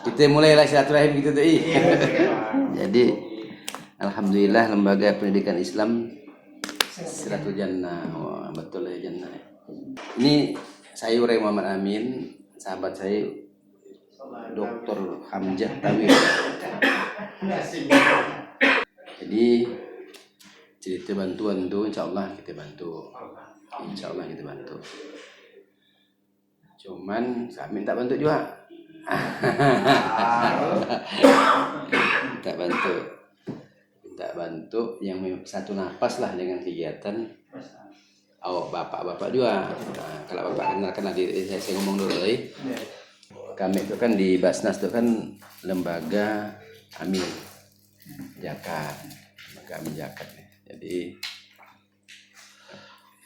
Kita mulailah silaturahim gitu tuh. Jadi alhamdulillah lembaga pendidikan Islam Siratul Jannah. Wah, betul ya Jannah. Ini saya Uray Muhammad Amin, sahabat saya Dr. Hamzah Tawil. Jadi cerita bantuan tuh insya Allah kita bantu. Cuman saya minta bantu juga. minta bantu yang satu napas lah dengan kegiatan bapak-bapak juga. Nah, kalau bapak kenal saya ngomong dulu ya. Kami itu kan di Basnas itu kan lembaga Amil Zakat, Jadi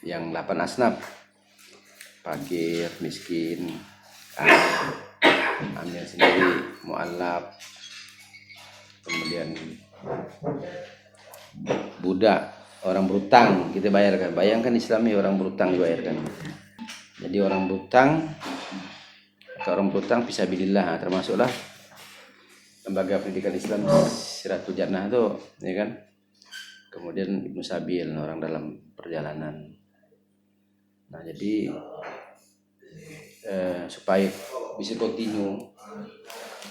yang 8 asnaf, fakir, miskin, Amil sendiri, mu'allaf, kemudian budak, orang berutang kita bayarkan. Bayangkan Islami orang berutang dibayarkan. Jadi orang berutang fisabilillah, termasuklah lembaga pendidikan Islam Siratul Jannah itu, ya kan. Kemudian Ibnu Sabil, orang dalam perjalanan. Nah, jadi supaya bisa kontinu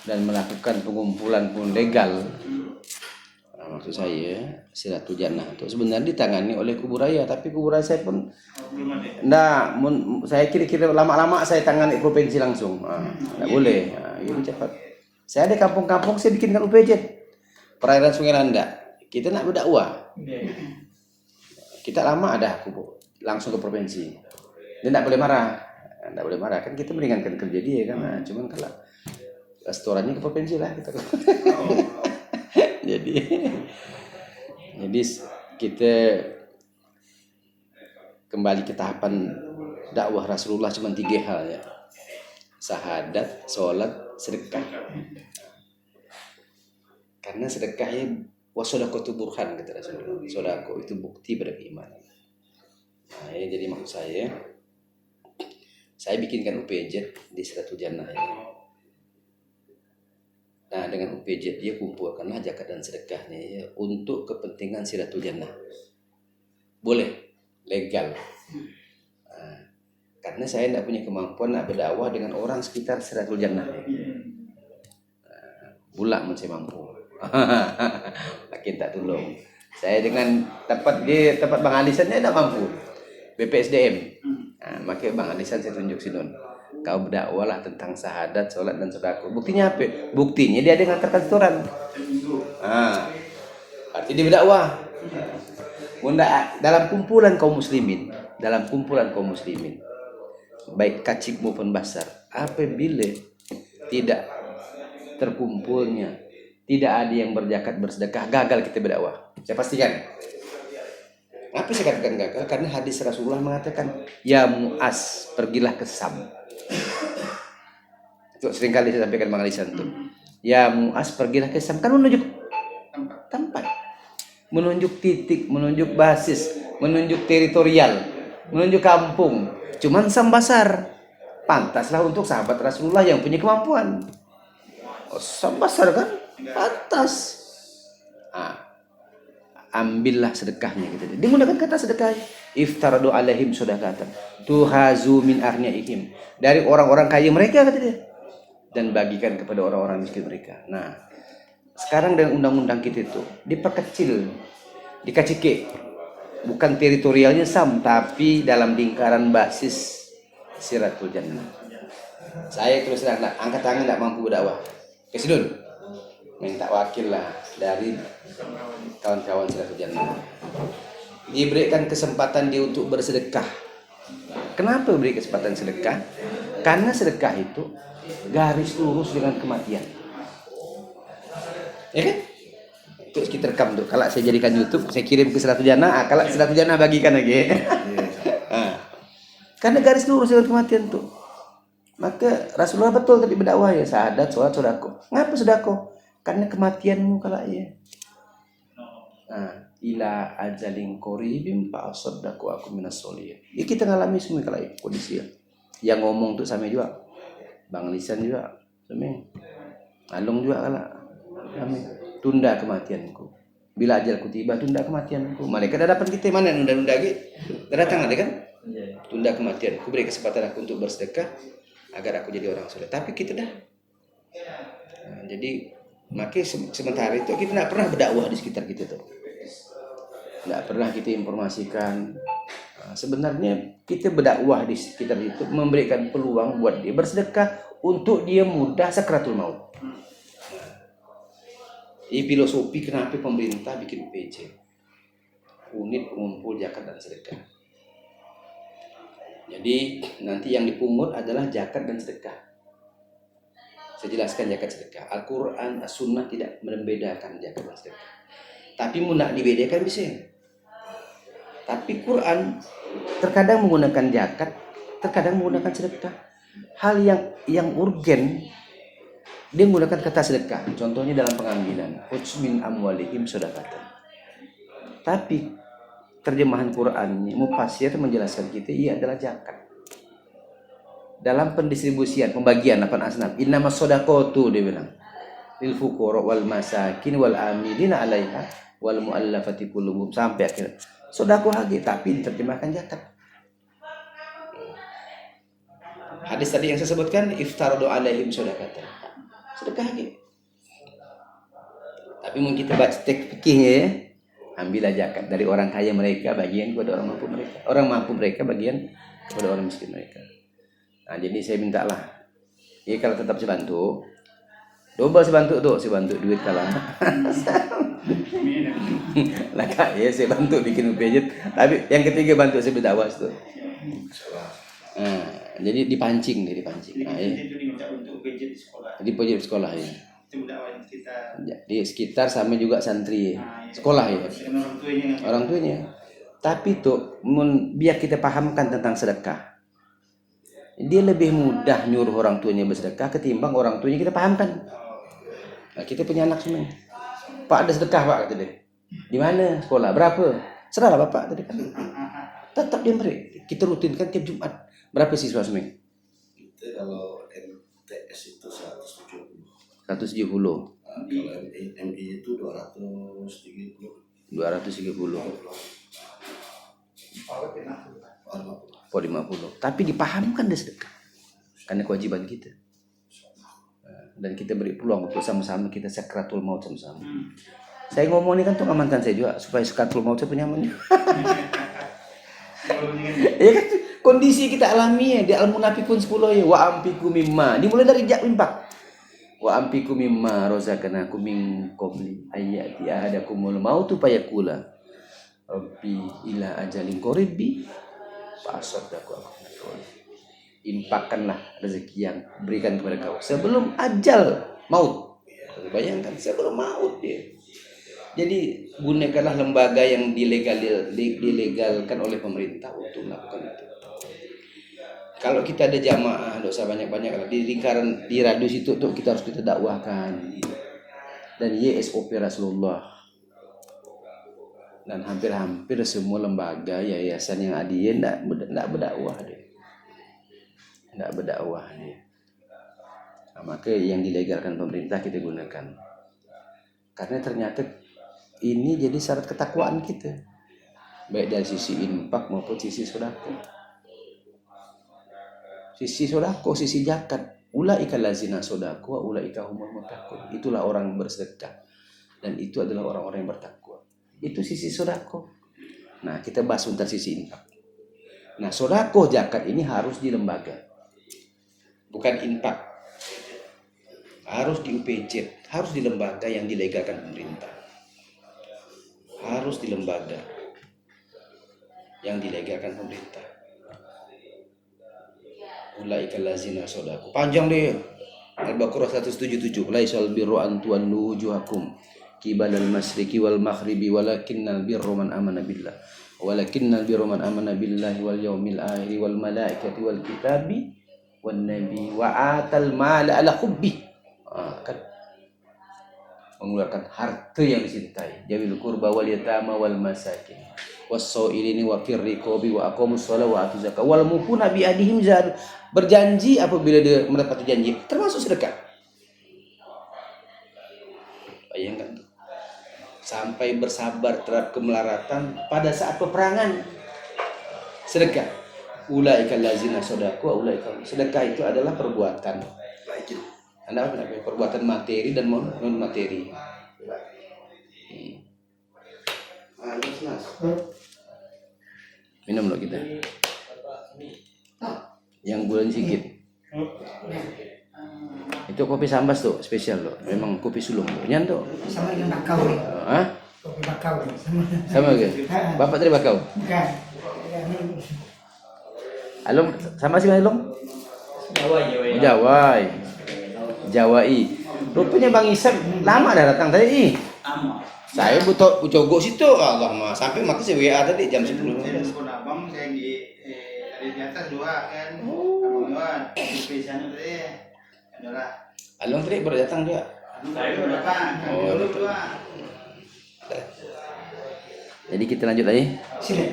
dan melakukan pengumpulan pun legal. Nah, maksud saya Siratul Jannah itu sebenarnya ditangani oleh Kuburaya, tapi Kuburaya saya pun saya kira-kira lama-lama saya tangani provinsi langsung. Enggak boleh. Ini cepat. Saya ada kampung-kampung saya bikinkan UPJ. Perairan Sungai Landak. Kita nak berdakwah. Kita lama ada langsung ke provinsi. Dia enggak boleh marah. Kan kita meringankan kerja dia kan. Nah, cuman kalau restorannya ke provinsi lah kita. Jadi kita kembali ke tahapan dakwah Rasulullah cuma 3 hal ya. Syahadat, sholat, sedekah. Karena sedekahnya wasodaqatu burhan kata Rasulullah. Sodako itu bukti pada keimanan. Nah, jadi maksud saya bikinkan UPJ di Siratul Jannah ini. Nah, dengan UPJ dia kumpulkanlah zakat dan sedekahnya ya, untuk kepentingan Siratul Jannah. Boleh, legal. Nah, karena saya tidak punya kemampuan nak berdakwah dengan orang sekitar Siratul Jannah. Bulak masih mampu. Makin tak tolong. Saya dengan tempat Bang Alisan saya tidak mampu. BPSDM. Nah, makanya Bang Alisan saya tunjuk sinun. Kau berdakwah lah tentang syahadat, sholat dan sedekah. Buktinya apa? Buktinya dia ada ngantarkan setoran. Artinya dia berdakwah. Dalam kumpulan kaum muslimin, baik kacip maupun basar, apabila tidak terkumpulnya, tidak ada yang berzakat bersedekah, gagal kita berdakwah. Saya pastikan. Apa saya katakan gagal? Karena hadis Rasulullah mengatakan, ya Mu'az, pergilah ke Sam. Itu seringkali saya sampaikan Bang Alisan tuh. Ya Mu'az, pergilah ke Sam. Kan menunjuk tempat, menunjuk titik, menunjuk basis, menunjuk teritorial, menunjuk kampung. Cuman Sam Basar, pantaslah untuk sahabat Rasulullah yang punya kemampuan. Sam Basar kan pantas. Ambillah sedekahnya gitu. Dia menggunakan kata sedekah. Iftaradu alaihim sedekatan tuhazu min aghniihim, dari orang-orang kaya mereka kata dia, dan bagikan kepada orang-orang miskin mereka. Nah, sekarang dengan undang-undang kita itu diperkecil, dikacike, bukan teritorialnya Sam, tapi dalam lingkaran basis Siratul Jannah. Saya terus terang angkat tangan tidak mampu berdakwah. Kesidun, minta wakil lah dari kawan-kawan Siratul Jannah. Diberikan kesempatan dia untuk bersedekah. Kenapa beri kesempatan sedekah? Karena sedekah itu garis lurus dengan kematian. Ya kan? Itu kita rekam tuh. Kalau saya jadikan YouTube, saya kirim ke Siratul Jannah. Kalau Siratul Jannah bagikan lagi. Karena garis lurus dengan kematian tuh. Maka Rasulullah betul tadi berdakwah ya, syahadat, sholat, sedekah. Ngapa sedekah? Karena kematianmu kalau ya. Ila ajalin qaribin fa asaddaqu aku minas sholihin. Ya kita ngalami semua kalau kondisi ya. Yang ngomong tuh sama juga Bang Lisan juga sama. Alung juga kalau kami tunda kematianku. Bila ajalku tiba, tunda kematianku. Malaikat dah dapat kita mana nunda-nunda gitu. Dah datang ada kan? Tunda kematianku, beri kesempatan aku untuk bersedekah agar aku jadi orang soleh. Tapi kita dah. Nah, jadi makanya sementara itu kita tidak pernah berdakwah di sekitar kita tuh. Tidak pernah kita informasikan. Nah, sebenarnya kita berdakwah di sekitar itu memberikan peluang buat dia bersedekah untuk dia mudah sakratul maut. Ini filosofi kenapa pemerintah bikin UPJ, unit pengumpul zakat dan sedekah. Jadi nanti yang dipungut adalah zakat dan sedekah. Saya jelaskan zakat sedekah. Al-Quran, As-Sunnah tidak membedakan zakat dan sedekah. Tapi mau nak dibedakan bisa. Tapi Quran terkadang menggunakan zakat, terkadang menggunakan sedekah. Hal yang urgen dia menggunakan kata sedekah. Contohnya dalam pengambilan, khudz min amwalihim shadaqatan. Tapi terjemahan Qurannya mufassir menjelaskan kita ia adalah zakat. Dalam pendistribusian, pembagian 8 asnaf, innamas shadaqatu dia bilang lil fuqara wal masakin wal amilina 'alaiha wal muallafati qulubuhum sampai akhir. Sedekah lagi tapi diterjemahkan zakat. Hadis tadi yang saya sebutkan iftaradu 'alaihim shadaqatan. Sedekah lagi. Tapi mungkin kita baca teks fikihnya ya. Ambillah zakat dari orang kaya mereka bagian kepada orang mampu mereka. Orang mampu mereka bagian kepada orang miskin mereka. Nah, jadi saya mintalah. Ya kalau tetap saya bantu. Double saya bantu tuh, saya bantu duit kalah. Lah kak, ya saya bantu bikin UPJ. Tapi yang ketiga bantu saya berdakwah itu. Nah, jadi dipancing. Nah, ya. Itu diminta untuk UPJ di sekolah. Di pojok sekolah ya. Itu dakwah kita. Di sekitar sama juga santri sekolah ya. Orang tuanya. Tapi tuh biar kita pahamkan tentang sedekah. Dia lebih mudah nyuruh orang tuanya bersedekah ketimbang orang tuanya kita pahamkan. Nah, kita punya anak semua. Pak ada sedekah pak kata dia. Di mana sekolah? Berapa? Serahlah bapak tadi kan. Tetap dia beri. Kita rutinkan tiap Jumat. Berapa siswa semua? Itu kalau MTS itu 170. 170. Kalau MI itu 230. 230. 50. Tapi dipahamkan dia sedekah. Karena kewajiban kita. Dan kita beri peluang untuk sama-sama kita sakratul maut sama-sama. Saya ngomong ini kan untuk amankan saya juga supaya sakratul maut saya punya aman. Ya kan kondisi kita alami ya di Al-Munafiqun 10 ya wa ampiku mimma. Dimulai dari infak. Wa ampiku mimma razaqnakum min qabli ayati ahadakumul mautu fayaqula rabbi ila ajalin qaribi fasaddaqa. Infakkanlah rezeki yang berikan kepada kau sebelum ajal maut. Bayangkan sebelum maut dia. Jadi gunakanlah lembaga yang dilegalkan oleh pemerintah untuk melakukan itu. Kalau kita ada jamaah, tidak usah banyak-banyak lah. Di radius itu tuh kita harus kita dakwahkan. Dan SOP Rasulullah. Dan hampir semua lembaga yayasan yang ada tidak berdakwah dia. Tidak berdakwah dia. Nah, maka yang dilegalkan pemerintah kita gunakan. Karena ternyata ini jadi syarat ketakwaan kita. Baik dari sisi infak maupun sisi sedekah. Sisi sedekah, sisi zakat. Ulaika allazina sadaqu wa ulaika humul muttaqun. Itulah orang bersedekah. Dan itu adalah orang-orang yang bertakwa. Itu sisi sedekah. Nah, kita bahas tentang sisi infak. Nah, sedekah zakat ini harus di lembaga. Bukan infak. Harus di UPJ, harus di lembaga yang dilegalkan pemerintah. Harus di lembaga yang dilegalkan pemerintah. Ulaikal ladzina shadaqu. Panjang deh. Al-Baqarah 177. Laisal birru an tuwallu wujuhakum qibalal masyriqi wal maghribi walakinnal birra man amana billah. Walakinnal birra man amana billahi wal yaumil akhir wal malaikati wal kitabi wan nabi wa atal mala ala hubbi. Kan mengeluarkan harta yang dicintai. Jawil qurba wal yatama wal masakin was-sailini wa firriqabi wa aqamus shalah wa atuz zakat wal mufuna bi ahdihim berjanji apabila dia menepati janji termasuk sedekah. Bayangkan tuh. Sampai bersabar terhadap kemelaratan pada saat peperangan. Sedekah. Ulaika allazina shadaku wa ulaika. Sedekah itu adalah perbuatan. Baik. Anda apa namanya? Perbuatan materi dan non materi. Mas. Minum loh kita. Yang bulan sikit. Itu kopi sambas tuh, spesial loh. Memang kopi sulung. Nyan tuh. Sama dengan bakau nih. Hah? Kopi bakau nih. Sama. Sama ke? Bapak dari Bakau. Bukan. Along sama sih Along? Jawa. Jawai. Jawai. Rupanya Bang Isam lama dah datang tadi. Ama. Saya butuh cogok situ. Allah mah. Sampai mati saya WA tadi jam 10. Saya nelfon abang, saya ada di atas dua kan. Abang dua, di sana tadi. Adalah. Along tadi baru datang dia. Saya berapa? Oh, Dulu betul. dua. Jadi kita lanjut lagi. Sini.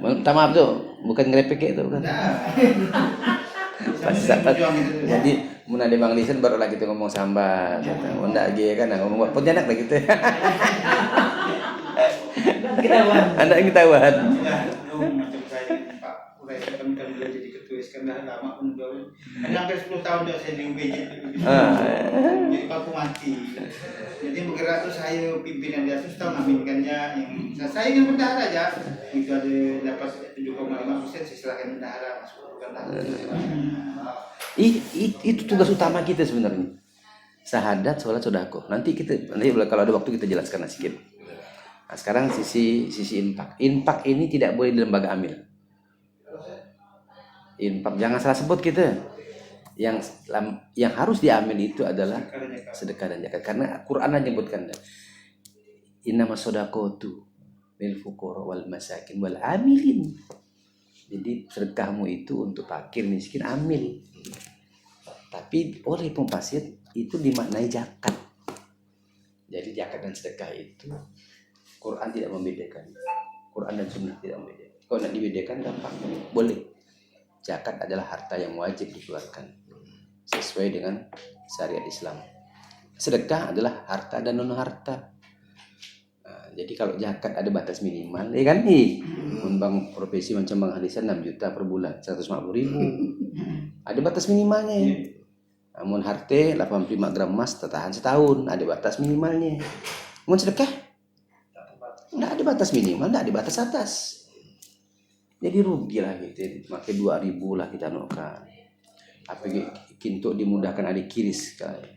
Minta maaf tuh, bukan ngerepek itu bukan. Pas saat jadi mun ada Bang Lisen baru lagi kita ngomong sambat. Mun ndak lagi kan ngomong Pontianak lah gitu. Ketahuan. Anak yang ketahuan. Macam saya Pak Urai kami beliau jadi ketua Iskandar lama pun beliau. Hampir 10 tahun dah saya di UBJ. Jadi aku mati. Jadi bergerak tuh saya pimpinan dia terus tahu ngaminkannya yang saya ingin bendahara aja. Itu ada dapat 7,5% saya silakan bendahara masuk bukan Itu tugas utama kita sebenarnya. Syahadat, sholat, sodako. Nanti kalau ada waktu kita jelaskan sedikit. Nah, sekarang sisi infak. Infak ini tidak boleh di lembaga amil. Infak jangan salah sebut kita. Yang harus diambil itu adalah sedekah dan zakat. Karena Quran menyebutkan innamas shadaqatu lil fuqara wal masakin wal amilin. Jadi sedekahmu itu untuk fakir, miskin, amil. Tapi oleh pemfasir itu dimaknai zakat. Jadi zakat dan sedekah itu Quran tidak membedakan. Quran dan sunnah tidak membedakan. Kalau nak dibedakan gampang, boleh. Zakat adalah harta yang wajib dikeluarkan sesuai dengan syariat Islam. Sedekah adalah harta dan non harta. Nah, jadi kalau zakat ada batas minimal, ya kan nih, bang profesi macam Bang Halisan 6 juta per bulan, 150.000. Ada batas minimalnya. Namun harta 85 gram emas tertahan setahun, ada batas minimalnya. Namun sedekah nggak ada batas minimal, nggak ada batas atas. Jadi rugi lah gitu, makai 2.000 lah kita nukan. Apa kintuk dimudahkan adik kiris kayak.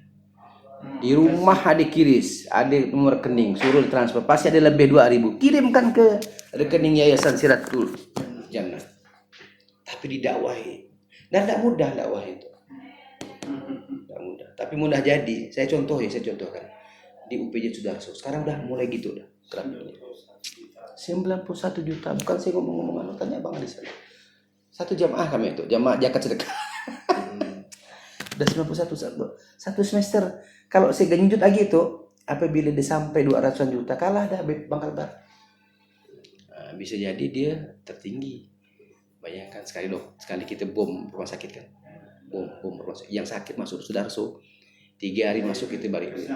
Di rumah adik kiris, ada nomor rekening, suruh transfer, pasti ada lebih 2.000. Kirimkan ke rekening Yayasan Siratul Jannah. Tapi didakwahi. Dan tidak mudah dakwah itu. Tidak mudah, tapi mudah jadi. Saya contohkan. Di UPJ Sudarso, sekarang udah mulai gitu dah. 91 juta, bukan saya ngomong-ngomong, tanya Bang di sana. Satu jamaah kami itu, jamaah zakat sedekah. Udah 91 satu semester. Kalau saya genjut lagi itu, apabila dia sampai 200 juta, kalah dah Bang Kalbar. Nah, bisa jadi dia tertinggi. Bayangkan sekali kita bom rumah sakit kan. Bom rumah sakit. Yang sakit masuk Sudarso. 3 hari masuk kita balik. 3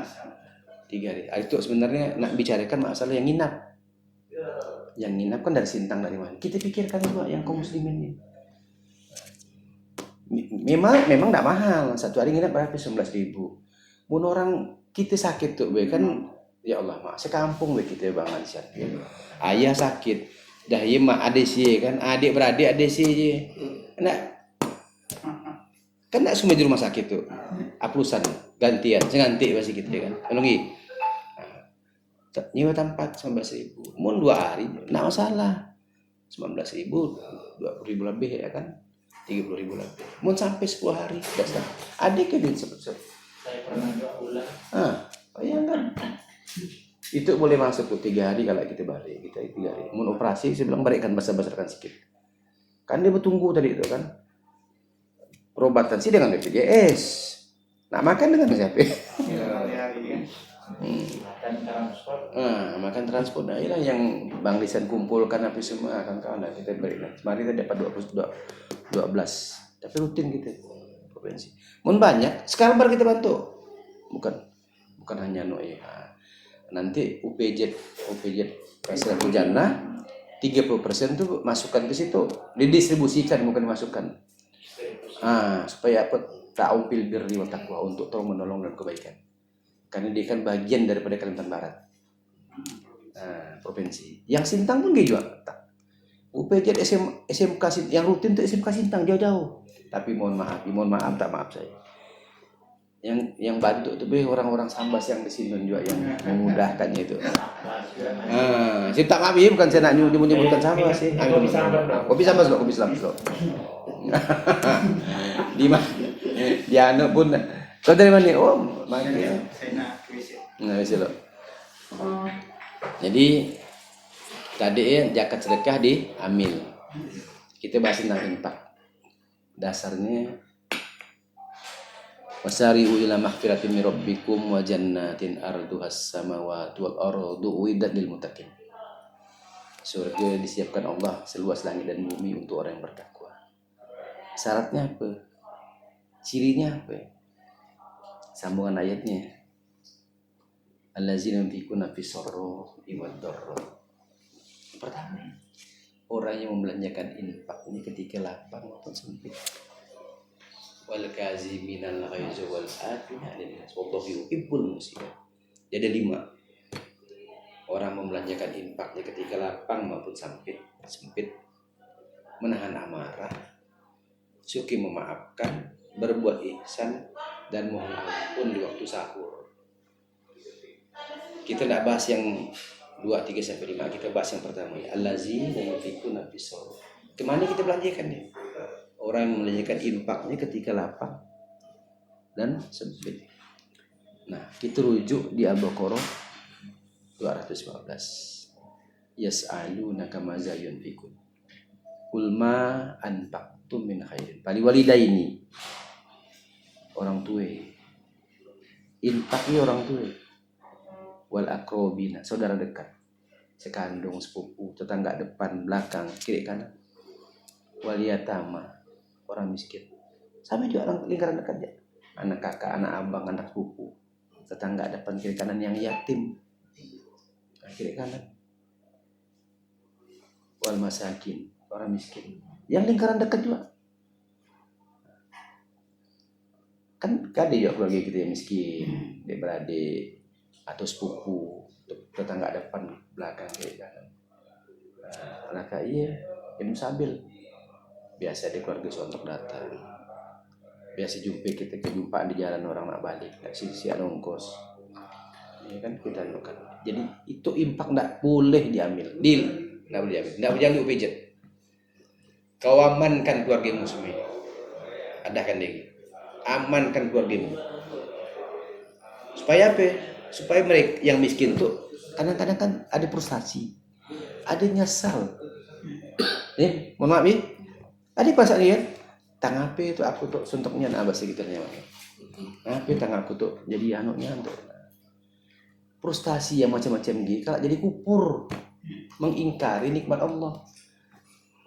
hari. Itu sebenarnya nak bicarakan masalah yang nginap. Yang nginap kan dari Sintang dari mana? Kita pikirkan juga yang kaum muslimin ini. Memang tidak mahal. Satu hari nginap berapa? 19.000. Mun orang kita sakit tuh, kan ya Allah mak, sekampung kita Bang Ansyar. Ayah sakit, dah iya mak adik sih kan, adik beradik adik sih je. Kan nak semua di rumah sakit tuh. Aplusan gantian, senganti pasti kita kan. Tolongi. Nyewa tempat 19.000. Mun 2 hari enggak masalah. 19.000, 20.000 lebih ya kan. 30.000 lebih. Mun sampai 10 hari sudah. Adik ke duit sebut. Saya pernah 2 bulan. Bayangkan. Itu boleh masuk tuh 3 hari kalau kita balik. Kita 3 hari. Mun operasi saya bilang balik kan basah-basahkan sedikit. Kan dia bertunggu tadi itu kan. Perobatan sih dengan BPJS. Nak makan dengan siapa? Makan transport. Nah, inilah yang Bang Lisan kumpulkan apa semua kawan-kawan. Nah, kita berikan. Kemarin kita dapat 12. Tapi rutin kita provinsi. Mun banyak, sekarang baru kita bantu. Bukan bukan hanya nanti UPJ Faisalatul Jannah 30% tuh masukkan ke situ, didistribusikan bukan dimasukkan. Supaya apa? Ta'upil birri wa taqwa, untuk tolong menolong dan kebaikan. Karena dia kan bagian daripada Kalimantan Barat. Provinsi. Yang Sintang pun dia juga. UPJ SMK yang rutin itu SMK Sintang jauh-jauh. Tapi mohon maaf, tak maaf saya. Yang bantu itu orang-orang Sambas yang di sini juga yang memudahkannya itu. Saya tak maaf ya, bukan saya nak nyebutkan Sambas sih. Kopi Sambas loh. Di mana? Dia anak pun. Kau dari mana? Oh, mana? Saya nak kuis. Nah, bisa loh. Jadi tadi zakat sedekah diambil. Kita bahas tentang infak. Dasarnya wasari'u ila maghfiratin min rabbikum wa jannatin arduhas samawati wal ardu uiddat lil muttaqin. Surga disiapkan Allah seluas langit dan bumi untuk orang yang bertakwa. Syaratnya apa? Cirinya apa? Sambungan ayatnya. Allazina yunfiquna fis sarra'i wad dharra. Pertama, orang yang membelanjakan infaknya ketika lapang maupun sempit. Wal kaziminal ghaiza wal afina 'anil nas wallahu yuhibbul muhsinin. Jadi 5. Orang membelanjakan infaknya ketika lapang maupun sempit, menahan amarah, suki memaafkan, berbuat ihsan, dan mohon ampun di waktu sahur. Kita tidak bahas yang 2, 3 sampai 5. Kita bahas yang pertama ya. Allazina yunfiquna fis sarra'i. Kemana kita belanjakan ya? Orang yang membelanjakan infaknya ketika lapang dan sempit. Nah, kita rujuk di Al-Baqarah 215. Yas'alunaka madza yunfiqun. Qul ma anfaqtum min khairin faliwalidaini. Orang tua. Infaknya orang tua. Wal aqrabina, saudara dekat. Sekandung, sepupu, tetangga depan, belakang, kiri kanan. Wal yatama, orang miskin. Sama juga orang lingkaran dekatnya. Anak kakak, anak abang, anak sepupu. Tetangga depan, kiri kanan yang yatim. Kiri kanan. Wal masakin, orang miskin. Yang lingkaran dekat juga. Kan ada juga keluarga kita yang miskin, adik-beradik, atau sepupu, tetangga depan, belakang, kiri kanan. Anak iya, yang sabil. Biasa di keluarga sontok datang. Biasa kita kejumpaan di jalan orang nak balik, si ongkos. Ini kan kita lakukan. Jadi itu infak tidak boleh diambil. Tidak boleh diambil. Tidak boleh diambil UPJ. Kau amankan keluargamu semua. Adakan dia. Amankan keluargamu. Supaya apa? Supaya mereka yang miskin tuh kadang-kadang kan ada frustasi, ada nyesal. Mohon maaf ya. Ada perasaan dia, tang apa itu aku tuh suntoknya nah bahasa gitarnya. Apa tang aku tuh jadi anaknya tuh. Frustasi yang macam-macam gitu, kalau jadi kupur, mengingkari nikmat Allah.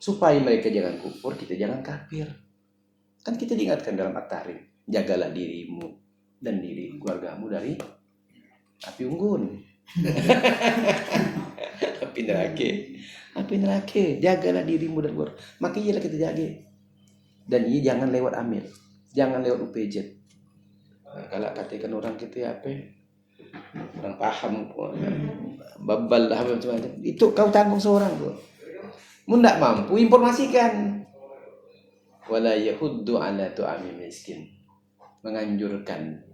Supaya mereka jangan kupur, kita jangan kafir. Kan kita diingatkan dalam At-Tahrim, jagalah dirimu dan diri keluargamu dari api unggun. Api neraka. Jagalah dirimu dan keluarga. Makanya kita jaga. Dan ini jangan lewat amil, jangan lewat UPJ. Nah, kalau katakan orang kita apa? Orang paham, babal lah macam-macam. Itu kau tanggung seorang tuh. Mun tak mampu informasikan. Wala yahuddu ala tu'ami miskin. Menganjurkan.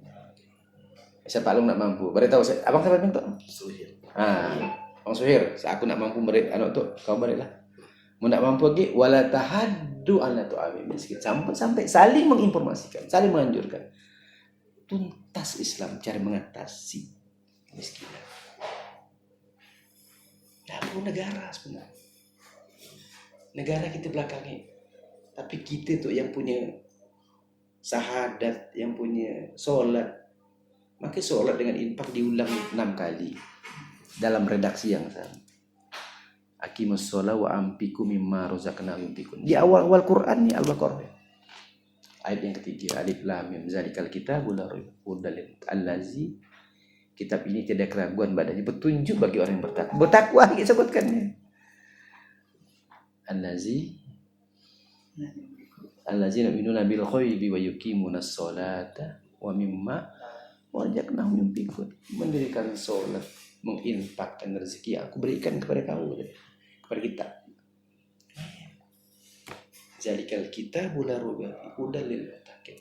Siapa lu nak mampu? Beritahu saya. Abang siapa tu? Suhir. Bang Suhir, aku nak mampu beri anak tu, kau berilah. Mun nak mampu lagi wala tahaddu ala tu'ami miskin. Sampai saling menginformasikan, saling menganjurkan. Tuntas Islam cara mengatasi kemiskinan. Nah, negara sebenarnya. Negara kita belakangnya. Tapi kita tuh yang punya sahadat, yang punya solat. Maka solat dengan infak diulang 6 kali dalam redaksi yang sama. Aqimus sholat wa anfiqu mimma razaqnakum yunfiqun. Di awal-awal Quran ni Al-Baqarah. Ayat yang ketiga, alif lam mim zalikal kitabul la raiba hudal allazi Kitab ini tidak keraguan badannya, petunjuk bagi orang yang bertakwa. Bertakwa disebutkannya. Allazina yu'minuna bil ghaibi wa yuqimunas sholata wa mimma razaqnahum yunfiqun. Mendirikan salat, menginfakkan rezeki yang aku berikan kepada kamu, kepada kita. Zalikal kitabu la raiba fihi hudal lil muttaqin.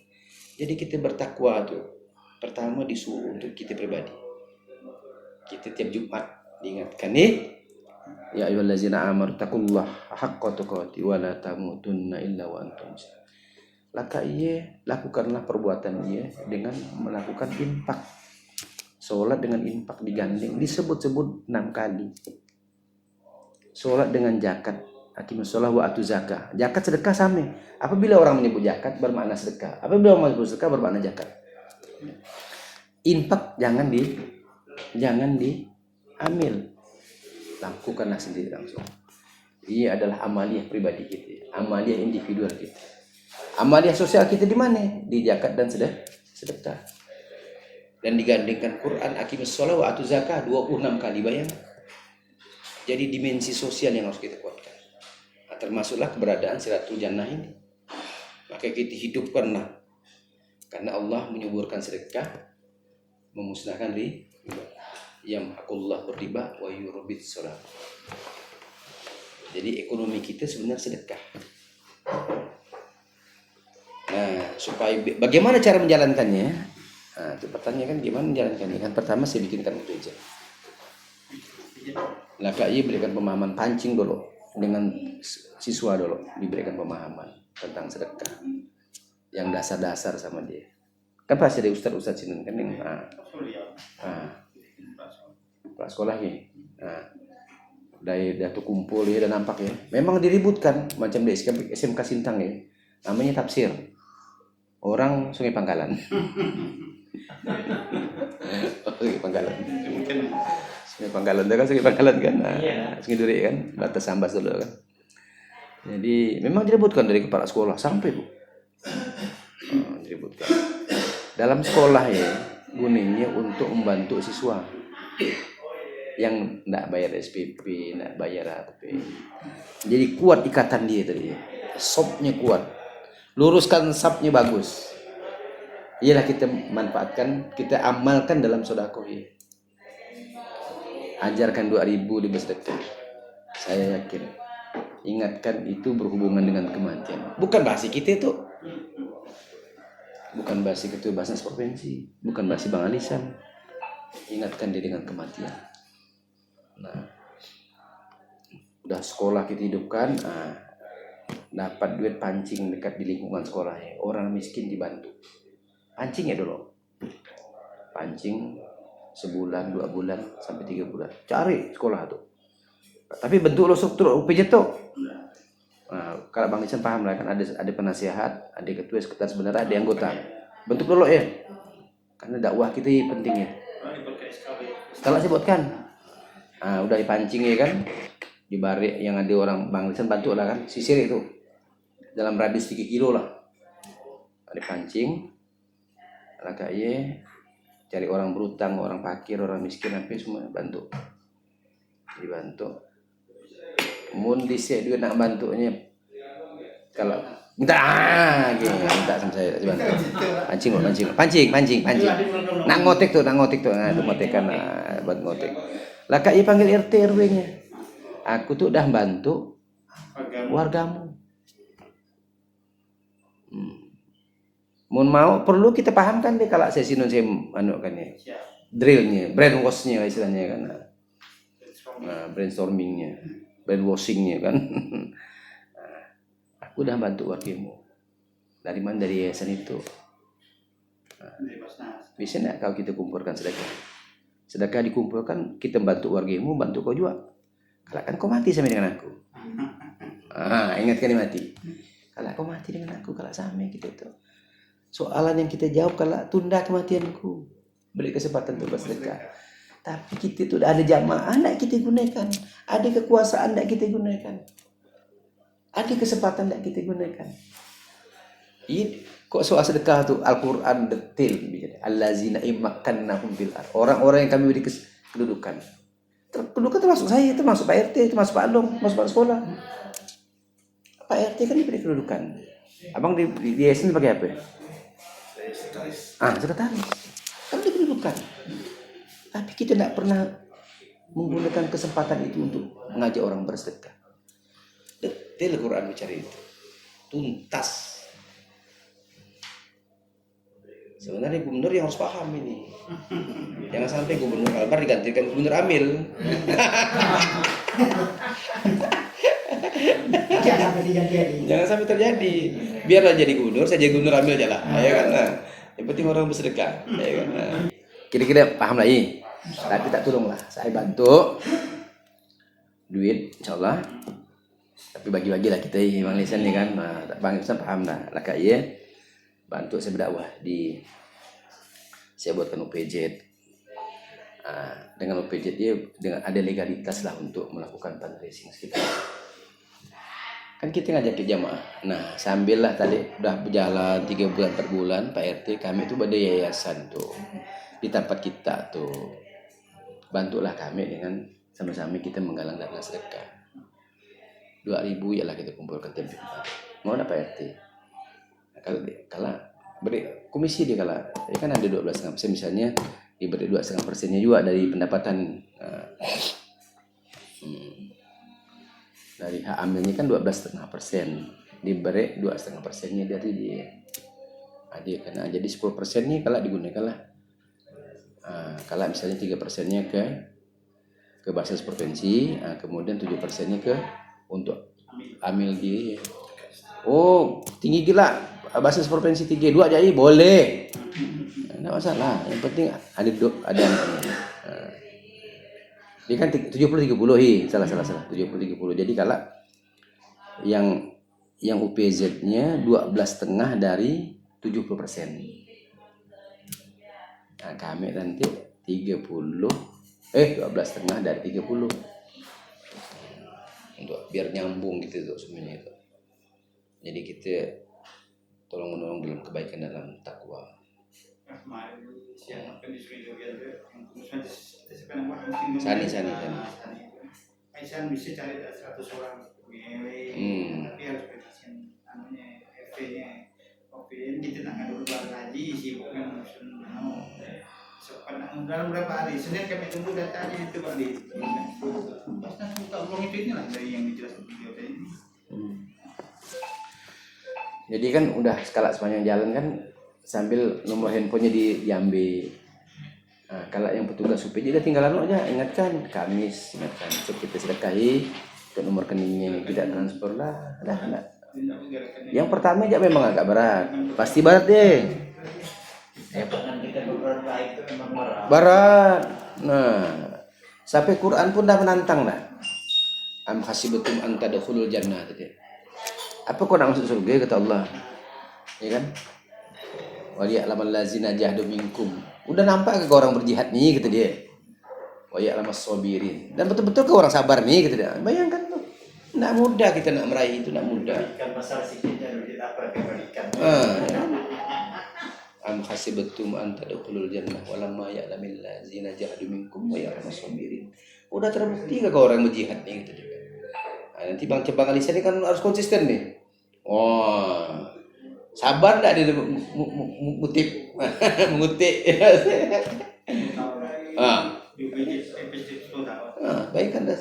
Jadi kita bertakwa tuh pertama disuruh untuk kita pribadi. Kita tiap Jumat diingatkan nih, ya ayyuhallazina amanu taqullaha haqqa tuqatih wa la tamutunna illa wa antum muslimun. Laka lakukanlah perbuatan dengan melakukan infak. Salat dengan infak digandeng, disebut-sebut 6 kali. Salat dengan zakat, aqimus shalah wa atu zakah. Zakat sedekah sama. Apabila orang menyebut zakat bermakna sedekah. Apabila orang menyebut sedekah bermakna zakat. Infak jangan diambil. Lakukanlah sendiri langsung. Ini adalah amaliyah pribadi kita, amaliyah individual kita. Amaliyah sosial kita di mana? Di zakat dan sedekah. Dan digandengkan Quran, aqimus shalah wa atu zakah 26 kali, bayang. Jadi dimensi sosial yang harus kita kuatkan. Nah, termasuklah keberadaan Siratul Jannah ini. Maka kita hidupkanlah. Karena Allah menyuburkan sedekah, memusnahkan riba. Yamhaqullah riba wa yurbit shalah. Jadi ekonomi kita sebenarnya sedekah. Nah, supaya bagaimana cara menjalankannya? Nah, itu pertanyaan kan gimana menjalankannya? Kan pertama saya bikinkan gereja. Lah KI berikan pemahaman pancing dulu dengan siswa dulu, diberikan pemahaman tentang sedekah yang dasar-dasar sama dia. Kan pasti ada ustaz sini kan yang Pak sekolah nih. Nah, dari datu kumpul ya dan nampak ya. Memang diributkan macam di SMK Sintang ya. Namanya tafsir. Orang Sungai Pangkalan. Sungai Pangkalan. Sungai Pangkalan itu kan Sungai Pangkalan kan. Nah, Sungai Duri kan, batas Sambas dulu kan. Jadi memang diributkan dari kepala sekolah sampai Bu. Diributkan. Dalam sekolah ya gunanya untuk membantu siswa yang enggak bayar SPP, enggak bayar AP. Jadi kuat ikatan dia tadi. Sopnya kuat. Luruskan sapnya bagus. Iyalah kita manfaatkan, kita amalkan dalam sedekah ya. Ajarkan 2.000 di bersedekah. Saya yakin. Ingatkan itu berhubungan dengan kematian. Bukan bahasa kita itu. Bukan bahasa ketua bahasa provinsi, bukan bahasa Bang Alisan. Ingatkan dia dengan kematian. Nah, udah sekolah kita hidupkan, dapat duit pancing dekat di lingkungan sekolah ya. Orang miskin dibantu. Pancing ya dulu. Pancing sebulan, 2 bulan, sampai 3 bulan. Cari sekolah tuh. Tapi bentuk lo struktur UPJ tuh. Nah, kalau Bang Isan paham lah kan ada penasihat, ada ketua sekretaris bendahara, ada anggota. Bentuk dulu ya. Karena dakwah kita penting ya. Setelah sebutkan. Nah, udah dipancing ya kan. Di barik yang ada orang Bang Isan bantu lah kan. Sisir itu. Dalam radius 3 kilo lah. Ada pancing. Lakaya cari orang berutang, orang fakir, orang miskin, sampai semua bantu. Dibantu. Mun dhisik duit nak bantunya. Kalau minta minta sama saya bantu. Pancing. Nak ngotek tuh. Nah, itu ngotekan buat ngotek. Lah Kak panggil RT RW-nya. Aku tuh udah bantu wargamu. Mun mau perlu kita pahamkan deh kalau sesi non saya kan ya. Drillnya, brainwashnya istilahnya kan. Nah, brainstormingnya, brainwashingnya kan. Aku udah bantu wargamu. Dari mana? Dari yayasan itu. Bisa nggak kalau kita kumpulkan sedekah? Sedekah dikumpulkan, kita bantu wargamu, bantu kau juga. Kalau kan kau mati sama dengan aku. Ingat kan mati. Kalau kau mati dengan aku, kalau sama kita itu. Soalan yang kita jawab, kalau tunda kematianku, beri kesempatan untuk bersedekah. Tapi kita itu ada jamaah, tidak kita gunakan. Ada kekuasaan, tidak kita gunakan. Ada kesempatan, tidak kita gunakan. Kok soal sedekah tuh Al-Quran detail. Allazina imakkannahum fil ardh. Orang-orang yang kami beri kedudukan. Kedudukan termasuk saya, termasuk Pak RT, termasuk Pak Along, termasuk Pak Sekolah. Pak RT kan diberi kedudukan. Abang di yayasan sebagai apa? Saya sekretaris. Sekretaris. Kan diberi kedudukan. Tapi kita tidak pernah menggunakan kesempatan itu untuk mengajak orang bersedekah. Detail Al-Quran bicara itu. Tuntas. Sebenarnya gubernur yang harus paham ini. Jangan sampai gubernur Kalbar digantikan gubernur Amil. Jangan sampai terjadi. Biarlah jadi gubernur, saya jadi gubernur Amil aja lah. Ya kan? Nah, yang penting orang bersedekah. Ya kan? Nah. Kira-kira paham lagi. Tapi tak tolonglah. Saya bantu duit, insyaallah. Tapi bagi-bagi lah kita Bang Lisan ni kan. Bang Lisan paham dah. Lah kak ya. Bantu saya berdakwah saya buatkan UPZ. Dengan UPZ dia dengan ada legalitas lah untuk melakukan fundraising kita. Kan kita ngajak ke jamaah. Nah, sambil lah tadi udah berjalan 3 bulan 4 bulan Pak RT kami itu pada yayasan tuh di tempat kita tuh. Bantulah kami dengan sama-sama kita menggalang dana sedekah. 2.000 ialah kita kumpulkan tempat. Mau apa RT? Kalau beri komisi dia kalau ya kan ada 12,5% misalnya diberi 2,5%-nya juga dari pendapatan dari hak amilnya kan 12,5%, diberi 2,5%-nya dari dia. Dia kena jadi 10%-nya kalau digunakan lah. Kalau misalnya 3%-nya ke basis provinsi, kemudian 7%-nya ke untuk amil dia. Oh, tinggi gila. Basis provinsi 3 2 aja boleh. Enggak masalah. Yang penting ada dia kan 70-30 salah 70-30. Jadi kalau yang UPZ-nya 12,5 dari 70%. Nah, kami nanti 12,5 dari 30. Untuk biar nyambung gitu tuh semuanya itu. Jadi kita tolong menolong dalam kebaikan dalam takwa. Sani. Aisyah bisa cari 100 orang tapi harus petition FP-nya. Oke, kita nak ngadu lebaran haji sibuk kan dalam berapa hari Senin kami tunggu datanya itu Pak Di. Pas nak buka blog itu inilah dari yang dijelaskan video tadi. Jadi kan udah skala sepanjang jalan kan sambil nomor handphonenya diambil. Kalau yang petugas UPJ udah tinggal aja ingatkan Kamis, ingatkan cek kita sedekahi ke nomor rekeningnya tidak transfer lah. Dah. Yang pertama aja memang agak berat, pasti berat deh. Berat. Nah, sampai Quran pun dah menantang dah. Am hasibatum an tadkhulul jannah tadi. Apa kau nak masuk surga kata Allah? Ya kan? Wa ya'lamal ladzina jahadu minkum. Udah nampak ke orang berjihad nih kata dia. Wa ya'lamas sabirin. Dan betul-betul ke orang sabar nih kata dia. Bayangkan tuh. Enggak mudah kita nak meraih itu, enggak mudah. Kan masalah sikitnya duit apa kebalikan. Am hasibatum an tadkhulul jannah wa lamma ya'lamil ladzina jahadu minkum wa ya'lamas sabirin. Udah terbukti ke orang berjihad nih kata dia. Nanti Bang Alisa ini kan harus konsisten nih. Sabar enggak dia mengutip. Baik kan dah.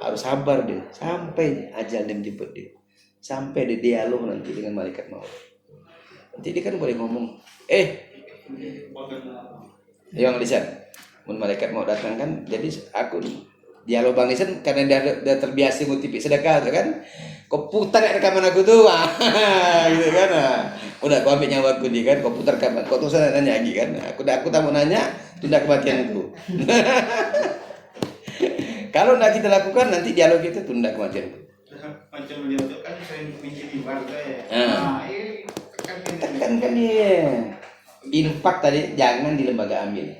Harus sabar dia sampai ajal dia menjemput dia. Sampai dia dialog nanti dengan malaikat maut. Nanti dia kan boleh ngomong, yang lisan, mun malaikat mau datang kan, jadi aku dialog Bang Lisan karena dia terbiasa ngutip sedekah tu kan, kau putar rekaman aku tuh, gitu kan, udah kau ambil nyawa aku ni kan, kau putar rekaman, kau terus nanya lagi kan, aku tak mau nanya, tunda kematian itu. Kalau nak kita lakukan nanti dialog kita tunda kematian itu. Macam beliau tu kan sering menjadi warga ya. Kan dia infak tadi jangan di lembaga amil,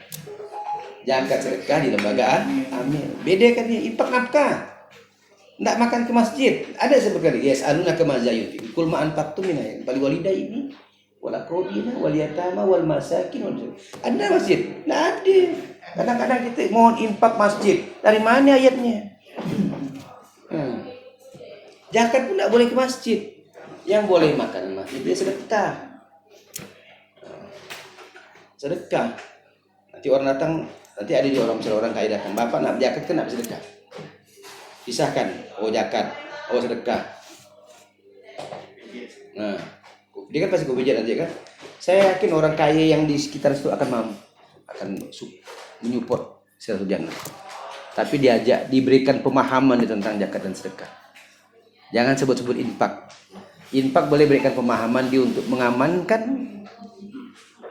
jangan sedekah di lembaga amil. Beda kan dia infak nafkah. Nggak makan ke masjid. Ada seperti yes anuna ke mazayuti. Kul ma anfaqtum min bali walidaini wal aqrabina wal yatama wal masakin. Ada masjid? Nggak ada. Kadang-kadang kita mohon infak masjid. Dari mana ayatnya? Zakat pun nggak boleh ke masjid. Yang boleh makan masjid dia sedekah. Sedekah. Nanti orang datang, nanti ada di misalnya orang kaya datang, bapak nak zakat kan nak sedekah. Pisahkan, oh zakat, oh sedekah. Nah, dia kan pasti kubijak nanti kan. Saya yakin orang kaya yang di sekitar situ akan mampu, akan menyupport Siratul Jannah. Tapi diajak, diberikan pemahaman tentang zakat dan sedekah. Jangan sebut-sebut infak. Infak boleh berikan pemahaman dia untuk mengamankan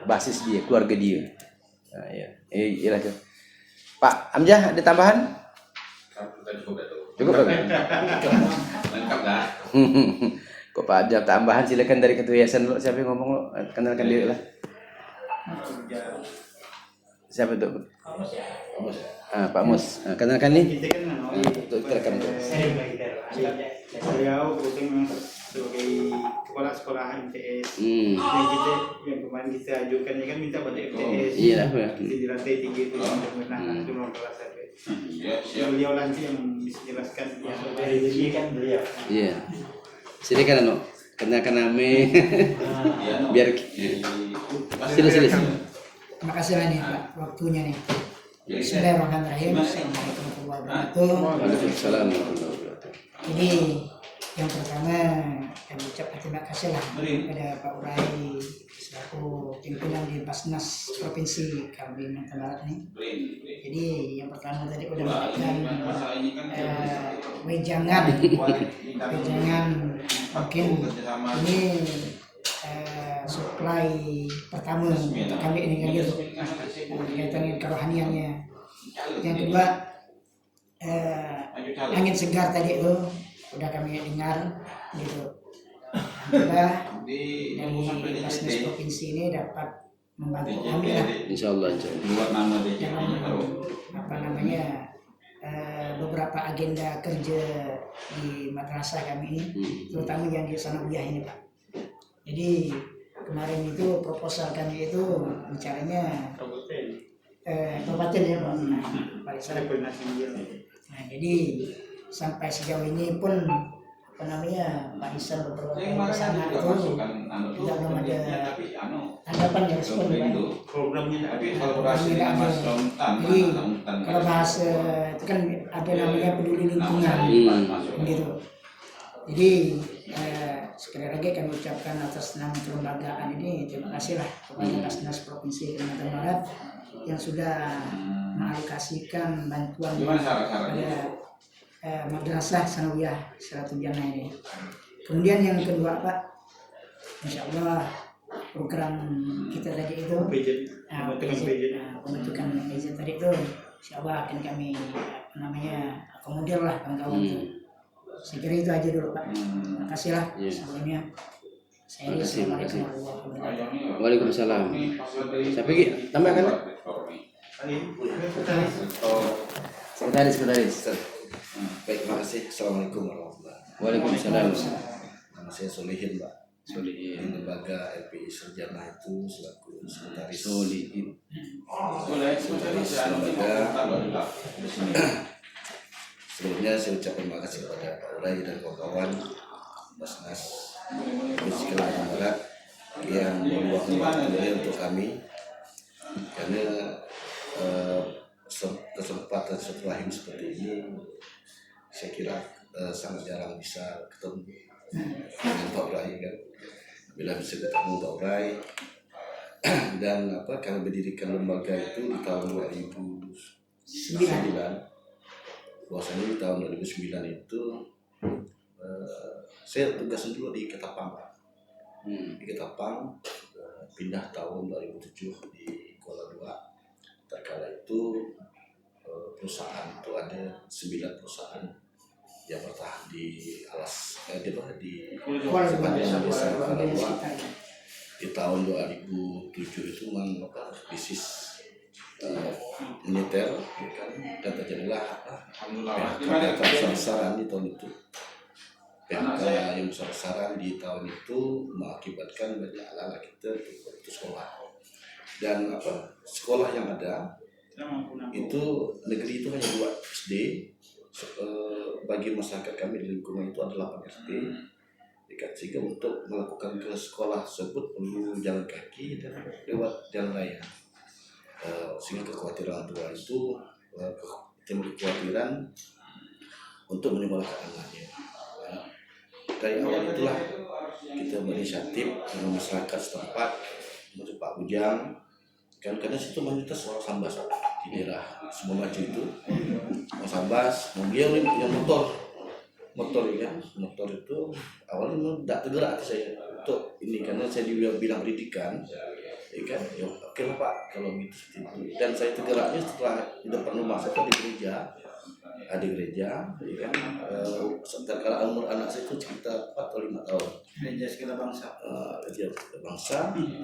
basis dia, keluarga dia. Nah, ya. Iyalah. Pak Amjah ada tambahan? Cukup kan? Lengkap dah. Kok Pak Amjah tambahan silakan dari ketua yayasan dulu. Siapa yang ngomong lo? Kenalkan diri lah. Siapa itu? Pak Mus. Kenalkan nih. Kita kan Untuk kita rekam dulu. beliau memang sebagai kepala sekolah MTS. Yang kita yang kemarin kita ajukan kan minta pada MTS. Iya lah. Di lantai tinggi itu yang menang cuma kelas sampai. Beliau nanti yang bisa jelaskan yang dari sini kan beliau. Iya. Silakan Ano. Kenalkan nama. Biar sila. Terima kasih lah nih Pak, waktunya nih. Bismillahirrahmanirrahim. Assalamualaikum warahmatullahi wabarakatuh. Waalaikumsalam. Jadi yang pertama kami ucapkan terima kasih lah kepada Pak Urai selaku pimpinan di Basnas Provinsi Kalimantan Barat ini. Jadi yang pertama tadi udah mendapatkan wejangan mungkin ini supply pertama untuk kami ini kan gitu berkaitan dengan kerohaniannya. Yang kedua angin segar tadi itu udah kami dengar gitu. Alhamdulillah dari Basnas Provinsi ini dapat membantu kami lah. Insyaallah. Dalam beberapa agenda kerja di madrasah kami ini, terutama yang di sanawiyah ini Pak. Jadi kemarin itu proposal kami itu bicaranya kabupaten ya Pak. Nah, jadi sampai sejauh ini pun Pak Isan beberapa kali ke sana itu tidak belum ada tanggapan yang respon Pak. Programnya Jadi kalau bahasa itu kan ada namanya peduli lingkungan gitu. Jadi sekali lagi kami ucapkan atas nama kelembagaan ini terima kasih lah kepada Basnas Provinsi Kalimantan Barat yang sudah mengalokasikan bantuan pada madrasah sanawiyah Siratul Jannah ini. Kemudian yang kedua Pak, insya Allah program kita tadi itu pembentukan PJ tadi itu insya Allah akan kami akomodir lah kawan-kawan itu. Saya kira itu aja dulu Pak. Terima kasih lah sebelumnya. Saya Assalamualaikum warahmatullahi wabarakatuh. Waalaikumsalam. Siapa lagi? Tambahkan lah. Sekretaris. Baik, terima kasih. Assalamualaikum warahmatullahi wabarakatuh. Waalaikumsalam. Nama saya Solihin, Pak. Di lembaga LPI Sarjana itu selaku sekretaris. Solihin. Sekretaris lembaga. Sebelumnya saya ucapkan terima kasih kepada Pak Urai dan kawan-kawan Basnas Provinsi Kalimantan Barat yang meluangkan waktu untuk kami, karena kesempatan silaturahim seperti ini saya kira sangat jarang bisa ketemu dengan Pak Urai kan. Bila bisa ketemu Pak Urai dan kami mendirikan lembaga itu di tahun 2009. Bahwasanya di tahun 2009 itu saya tugas dulu di Ketapang, Pak. Di Ketapang, pindah tahun 2007 di Kuala Luar. Terkala itu perusahaan itu ada 9 perusahaan yang bertahan di sepanjang desa Kuala Luar. Di tahun 2007 itu bisnis militer, ya kan, dan terjadilah PHK besar-besaran di tahun itu. PHK yang besar-besaran di tahun itu mengakibatkan banyak anak-anak kita putus sekolah. Dan sekolah yang ada itu negeri itu hanya 2 SD. Bagi masyarakat kami di lingkungan itu ada 8 SD. Sehingga untuk melakukan ke sekolah tersebut perlu jalan kaki dan lewat jalan raya. Sehingga kekhawatiran tua itu timbul kekhawatiran untuk menyekolahkan anaknya. Dari awal itulah kita berinisiatif dengan masyarakat setempat, termasuk Pak Bujang, kan karena situ mayoritas orang Sambas di daerah Sumbermaju itu, orang Sambas, beliau yang motor ya, motor itu awalnya tidak tergerak saya untuk ini karena saya di bidang pendidikan, ya kan, ya oke lah Pak kalau gitu seperti itu. Dan saya tergeraknya setelah di depan rumah saya di gereja, ada gereja, ya kan, setelah umur anak saya itu sekitar 4 atau 5 tahun. Gereja Segala Bangsa. Gereja Segala Bangsa,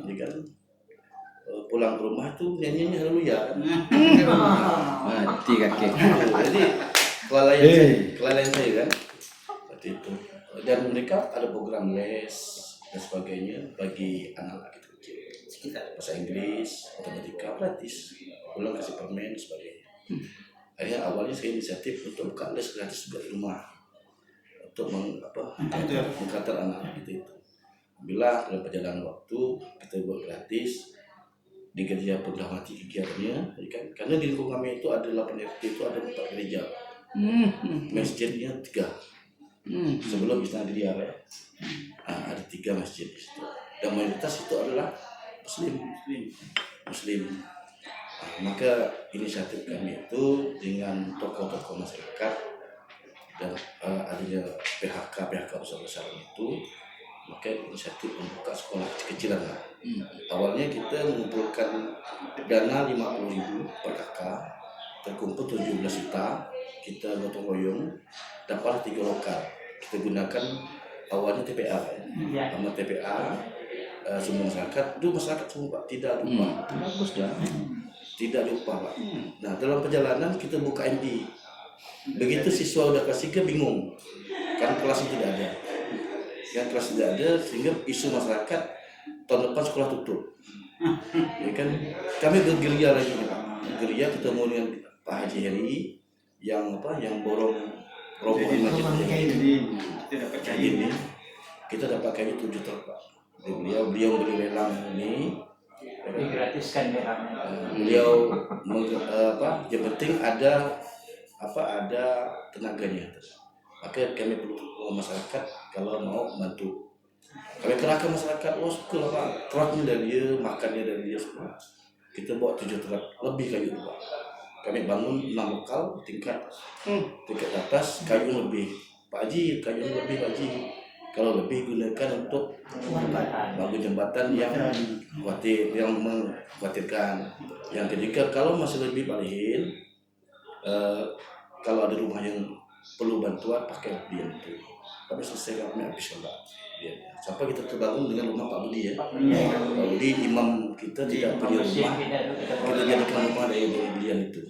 ya kan, pulang ke rumah itu nyanyinya haleluya kan. Mati kaki. Jadi kelalaian saya kan. Seperti itu. Dan mereka ada program les dan sebagainya bagi anak-anak kecil. Sekitar bahasa Inggris, matematika gratis. Pulang kasih permen dan sebagainya. Akhirnya awalnya saya inisiatif untuk buka les gratis juga di rumah untuk mengkater anak itu. Bila dalam perjalanan waktu kita buat gratis di gereja Pemuda Mati kegiatannya, kan? Karena di lingkungan kami itu ada 8 RT itu ada 4 gereja, masjidnya 3. Sebelum Istana Gereja ya, ada 3 masjid di situ. Dan mayoritas itu adalah Muslim. Maka inisiatif kami itu dengan tokoh-tokoh masyarakat dan adanya PHK besar-besaran itu, maka inisiatif membuka sekolah kecil-kecilan lah. Awalnya kita mengumpulkan dana 50.000 per kakak, terkumpul 17 juta, kita gotong royong, dapat 3 lokal. Kita gunakan awalnya TPA, sama TPA, semua masyarakat, itu masyarakat semua Pak, tidak lupa. Bagus dah. Tidak lupa Pak. Nah dalam perjalanan kita buka MI. Begitu siswa udah kelas 3 bingung, kan kelasnya tidak ada. Yang kelas tidak ada sehingga isu masyarakat tahun depan sekolah tutup. Ya kan, kami bergerilya lagi Pak. Gerilya ketemu dengan Pak Haji Heri yang borong robohan masjid ini. Kita dapat kayu 7 truk Pak. Beliau beli lelang ini. Digratiskan lelang. Beliau yang penting ada tenaganya. Maka kami perlu masyarakat kalau mau membantu. Kami kerahkan masyarakat, suka Pak, truknya dari dia, makannya dari dia semua. Kita bawa 7 truk lebih kayu Pak. Kami bangun 6 lokal tingkat atas, kayu lebih. Pak Haji, kayu lebih Pak Haji. Kalau lebih gunakan untuk bangun jembatan yang mengkhawatirkan. Yang ketiga, kalau masih lebih balihin, kalau ada rumah yang perlu bantuan pakai dia itu. Tapi selesai kami habis Pak. Sampai kita terbangun dengan rumah Pak Budi ya. Pak Budi imam kita tidak punya rumah, kita jadikan rumah dari belian itu.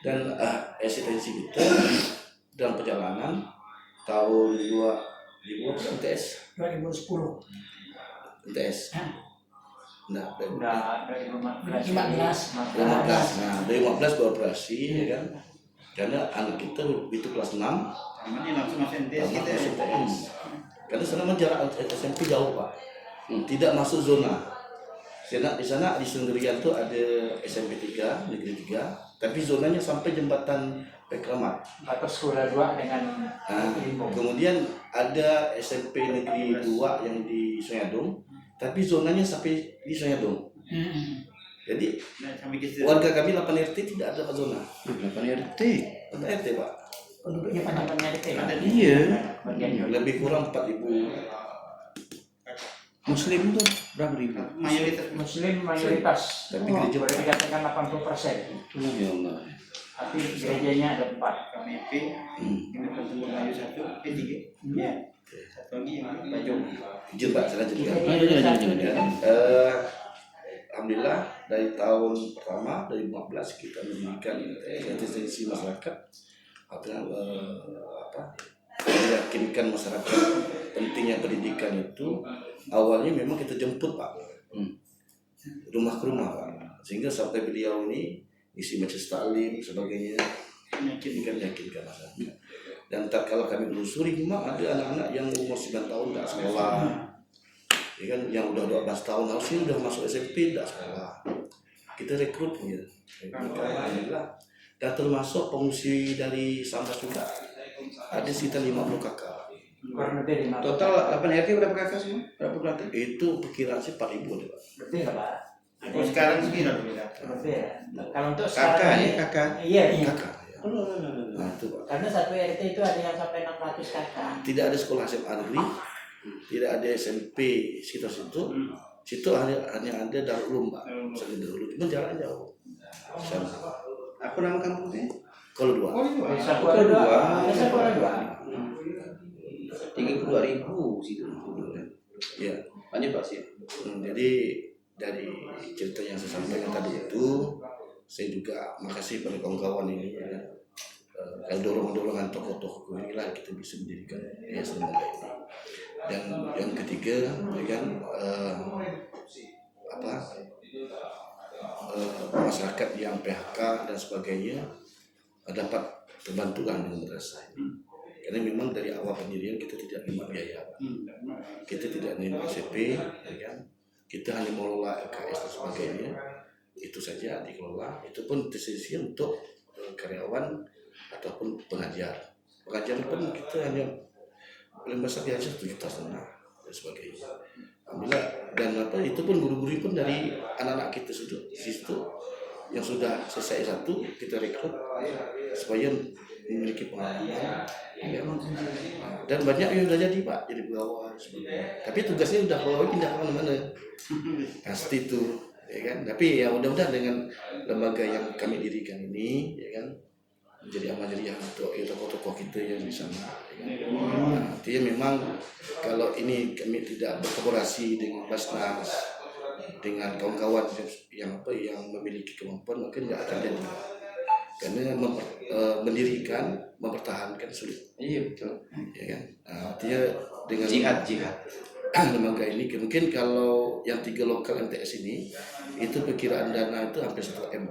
Dan eksistensi kita dalam perjalanan tahun 2010 UTS. Nah, 15. Nah, dari 15 beroperasi ya kan. Karena anak kita itu kelas 6. Namanya langsung masuk MTS kita ya. Karena sana jarak SMP jauh Pak. Tidak masuk zona. Di sana di Sendirian itu ada SMP 3, Negeri 3, tapi zonanya sampai jembatan Pekramat. Batas sekolah 2 dengan kemudian ada SMP Negeri 2 yang di Soyadong, tapi zonanya sampai di Soyadong. Jadi warga kami 8 RT tidak ada zona. 8 RT. 8 RT Pak. penduduknya pada RT. Iya. Lebih kurang 4.000. Muslim tuh berapa ribu? Mayoritas Muslim mayoritas. Tapi gereja boleh dikatakan 80%. Ya Allah. Tapi gerejanya ada 4. KMP, ini Pertemuan Melayu 1, P3. Ya. Satu lagi yang Bajong. Izin Pak, saya lanjutkan. Lanjut. Alhamdulillah dari tahun pertama dari 15 kita mendirikan eksistensi masyarakat meyakinkan masyarakat pentingnya pendidikan itu. Awalnya memang kita jemput Pak, rumah ke rumah Pak, sehingga sampai beliau ini isi majelis taklim sebagainya meyakinkan masyarakat. Dan kalau kami telusuri memang ada anak-anak yang umur 9 tahun tidak sekolah, ya kan, yang udah 12 tahun harusnya udah masuk SMP tidak sekolah, kita rekrut gitu. Alhamdulillah. Dan termasuk pengungsi dari Sambas juga ada sekitar 50 kakak. Kurang lebih 5. Total 8 RT berapa kakak semua? Berapa keluarga? Itu perkiraan sih 4.000 deh Pak. Berarti nggak Pak? Oh, sekarang segini beda. Berarti ya. Kalau untuk Kakak sekarang ya, ini, kakak. iya. Kakak ya. Nah itu Pak. Karena satu RT itu ada yang sampai 600 kakak. Tidak ada sekolah SMA negeri, tidak ada SMP sekitar situ. Situ hanya ada Darul Ulum Pak. Misalnya Darul Ulum, cuma jarak jauh. Sana. Apa nama kampungnya? Kalau dua. Desa Kuala Dua. Desa Kuala Dua. 32.000 situ. Ya. Banyak Pak sih. Jadi dari cerita yang saya sampaikan tadi itu, saya juga makasih pada kawan-kawan ini ya. Dorongan tokoh-tokoh inilah kita bisa mendirikan yayasan lembaga ini. Dan yang ketiga, ya kan, masyarakat yang PHK dan sebagainya dapat terbantukan dengan madrasah ini. Karena memang dari awal pendirian kita tidak menerima biaya, kita tidak menerima SCP, ya kan? Kita hanya mengelola LKS dan sebagainya, itu saja dikelola. Itu pun disisi untuk karyawan ataupun pengajar. Pengajar pun kita hanya paling besar biasa 7,5 juta dan sebagainya. Alhamdulillah. Dan itu pun guru-guru pun dari anak-anak kita situ yang sudah selesai satu kita rekrut supaya memiliki pengalaman. Dan banyak yang sudah jadi Pak, jadi pegawai sebagainya. Tapi tugasnya udah pegawai pindah ke mana-mana. Pasti itu, ya kan. Tapi ya mudah-mudahan dengan lembaga yang kami dirikan ini, ya kan, menjadi amal jariah untuk tokoh-tokoh kita yang di sana. Ya kan? Nah, artinya memang kalau ini kami tidak berkolaborasi dengan Basnas, dengan kawan-kawan yang memiliki kemampuan, maka tidak akan jadi. Karena mendirikan, mempertahankan sulit. Iya betul. Ya kan? Nah, artinya dengan Jihad. lembaga ini mungkin kalau yang 3 lokal MTS ini itu perkiraan dana itu hampir 1 M.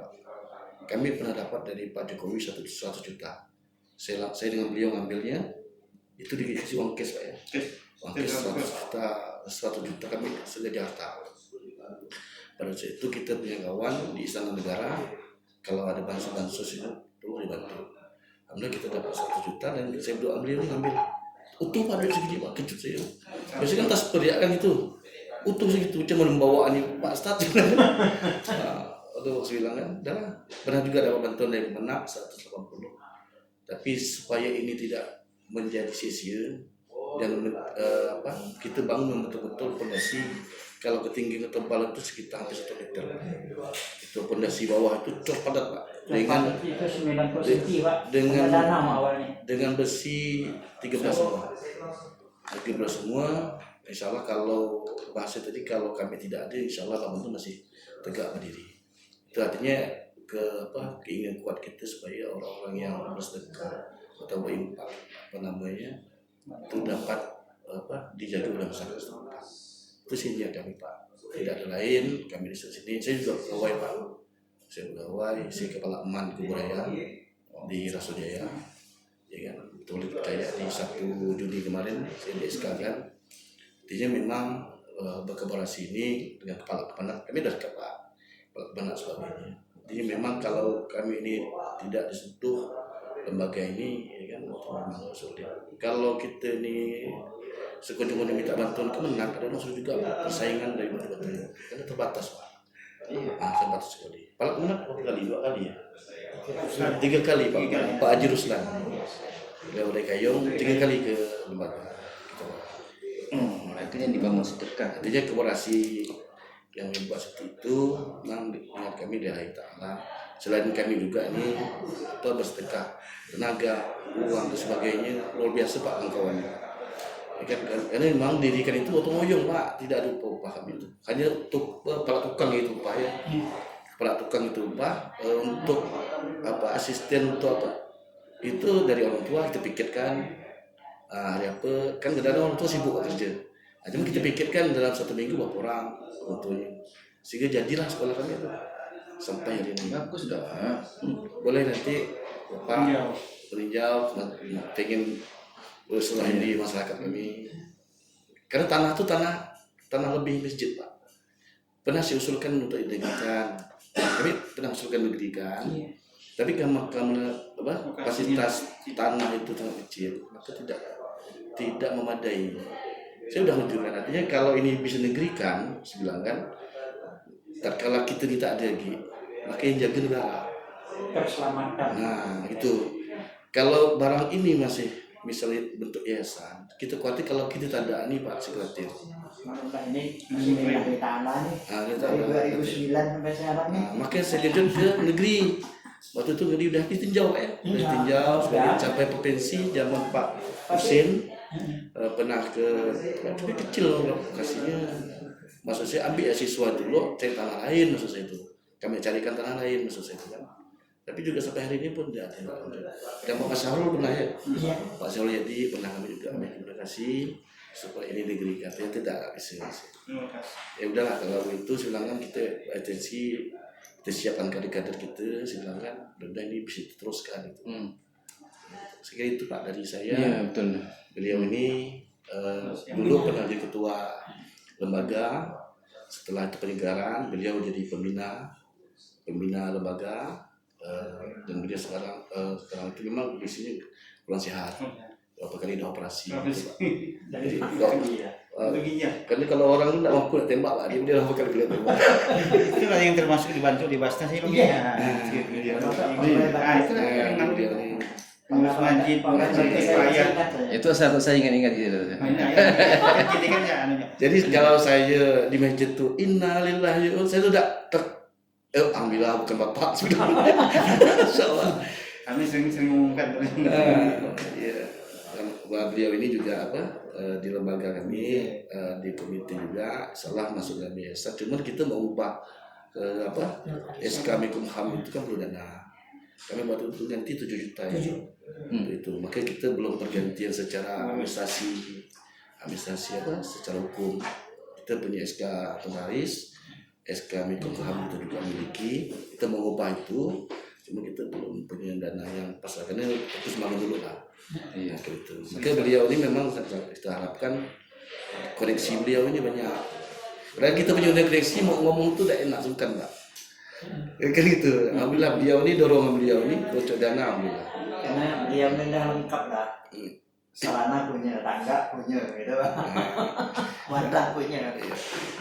Kami pernah dapat dari Pak Jokowi 100 juta. Saya dengan beliau ngambilnya itu dikasih uang cash Pak ya. Uang cash 100 juta kami sudah di harta. Pada saat itu kita punya kawan di Istana Negara, kalau ada bansos itu perlu dibantu. Alhamdulillah kita dapat 1 juta dan saya berdoa beliau ngambil utuh pada segini Pak, kejut saya. Biasanya kan tas periakan itu utuh segitu, cuma membawaan Pak Stad. Atau saya bilang kan, dah pernah juga dapat bantuan dari Kemenak 180. Tapi supaya ini tidak menjadi sia-sia dan kita bangun betul-betul fondasi. Kalau ketinggian ketebal itu sekitar hampir 1 meter. Itu fondasi bawah itu cor padat Pak. Dengan itu 90 cm Pak. dengan Tanam awalnya. dengan besi 13 semua. 13 semua. Insya Allah kalau bahasa tadi kalau kami tidak ada, insya Allah bangun itu masih tegak berdiri. Itu artinya keinginan kuat kita supaya orang-orang yang bersedekah atau berinfak itu dapat dijaga oleh masyarakat setempat. Itu sih niat kami Pak. Tidak ada lain, kami di sini. Saya juga pegawai Pak. Saya kepala Eman Kebudayaan di Rasojaya. Ya kan, betul dipercaya di 1 Juni kemarin saya di SK kan. Artinya memang berkolaborasi ini dengan kepala kepenak. Kami dari Pak benar sebagainya. Jadi memang kalau kami ini tidak disentuh lembaga ini, ya kan, memang sulit. Kalau kita ini sekunjung-kunjung minta bantuan Kemenak, ada maksud juga persaingan dari bantuan karena terbatas Pak. Terbatas sekali. Kalau Kemenak berapa kali? 2 kali ya? 3 kali Pak Haji Ruslan. Beliau dari Kayong 3 kali ke lembaga. Artinya dibangun sedekah. Artinya kolaborasi yang membuat seperti itu memang ingat kami dari Ta'ala. Selain kami juga ini bersedekah tenaga, uang dan sebagainya luar biasa Pak kawan-kawan. Karena memang dirikan itu gotong royong Pak, tidak ada upah kami itu. Hanya untuk kepala tukang itu Pak ya. Kepala tukang itu Pak, untuk asisten untuk itu dari orang tua kita pikirkan hari apa, kan kadang-kadang orang tua sibuk kerja. Cuma kita pikirkan dalam 1 minggu berapa orang tentunya, sehingga jadilah sekolah kami itu sampai hari ini. Bagus dah. Boleh nanti Bapak meninjau, pengen usulah di masyarakat kami. Karena tanah itu tanah lebih masjid Pak. Pernah saya usulkan untuk didegrikan. Kami pernah usulkan didegrikan. Tapi karena fasilitas tanah itu sangat kecil, maka tidak memadai. Saya sudah menunjukkan, artinya kalau ini bisa negerikan, saya bilang kan, tatkala kita tidak ada lagi, maka yang jaga negara. Keselamatan. Nah itu, kalau barang ini masih misalnya bentuk yayasan, kita khawatir kalau kita tak ada ini Pak, saya khawatir. Maka ini minta di tanah nih. Dari 2009 sampai sekarang nih. Makanya saya kejut ke negeri. Waktu itu negeri udah ditinjau Pak ya, udah ditinjau, sudah sampai provinsi zaman Pak Husin. Pernah ke tapi kecil lokasinya, maksud saya ambil siswa dulu cari tanah lain, maksud saya itu kami carikan tanah lain, maksud saya itu kan. Tapi juga sampai hari ini pun tidak ada. Dan Pak Syahrul pernah ya, Pak Syahrul jadi pernah kami juga terima kasih supaya ini negeri katanya tidak bisa. Ya udahlah kalau itu silakan kita atensi, kita siapkan kader-kader kita, silakan dan ini bisa diteruskan itu. Sekali itu Pak dari saya. Iya betul. Beliau ini dulu pernah jadi ketua lembaga, setelah itu penyegaran beliau jadi pembina lembaga, dan beliau sekarang itu memang kondisinya kurang sehat, beberapa kali dioperasi. Jadi karena kalau orang tidak mampu tembak Pak, dia beberapa kali beliau tembak. Itulah yang termasuk dibantu di Basnas ini. Itu saya ingat gitu. Jadi kalau saya di masjid tuh innalillahi, saya tuh alhamdulillah bukan bapak sudah. Insyaallah. Kami sering mengumumkan. Iya. Beliau ini juga di lembaga kami, di komite juga, salah masuk dalam yayasan. Cuman kita mau ubah SK Menkumham itu kan perlu dana. Kami waktu itu ganti 7 juta ya. Itu makanya kita belum pergantian secara administrasi secara hukum. Kita punya SK penggaris, SK Menkumham itu juga miliki. Kita mau ubah itu, cuma kita belum punya dana yang pas, karena terus bangun dulu lah. Iya gitu. Maka beliau ini memang kita harapkan koneksi beliau ini banyak. Karena kita punya koneksi mau ngomong itu tidak enak, sungkan Pak. Kan gitu. Alhamdulillah beliau ini, dorongan beliau ini bocor dana alhamdulillah. Karena beliau ini lengkap lah. Sarana punya, tangga punya gitu. Wadah punya.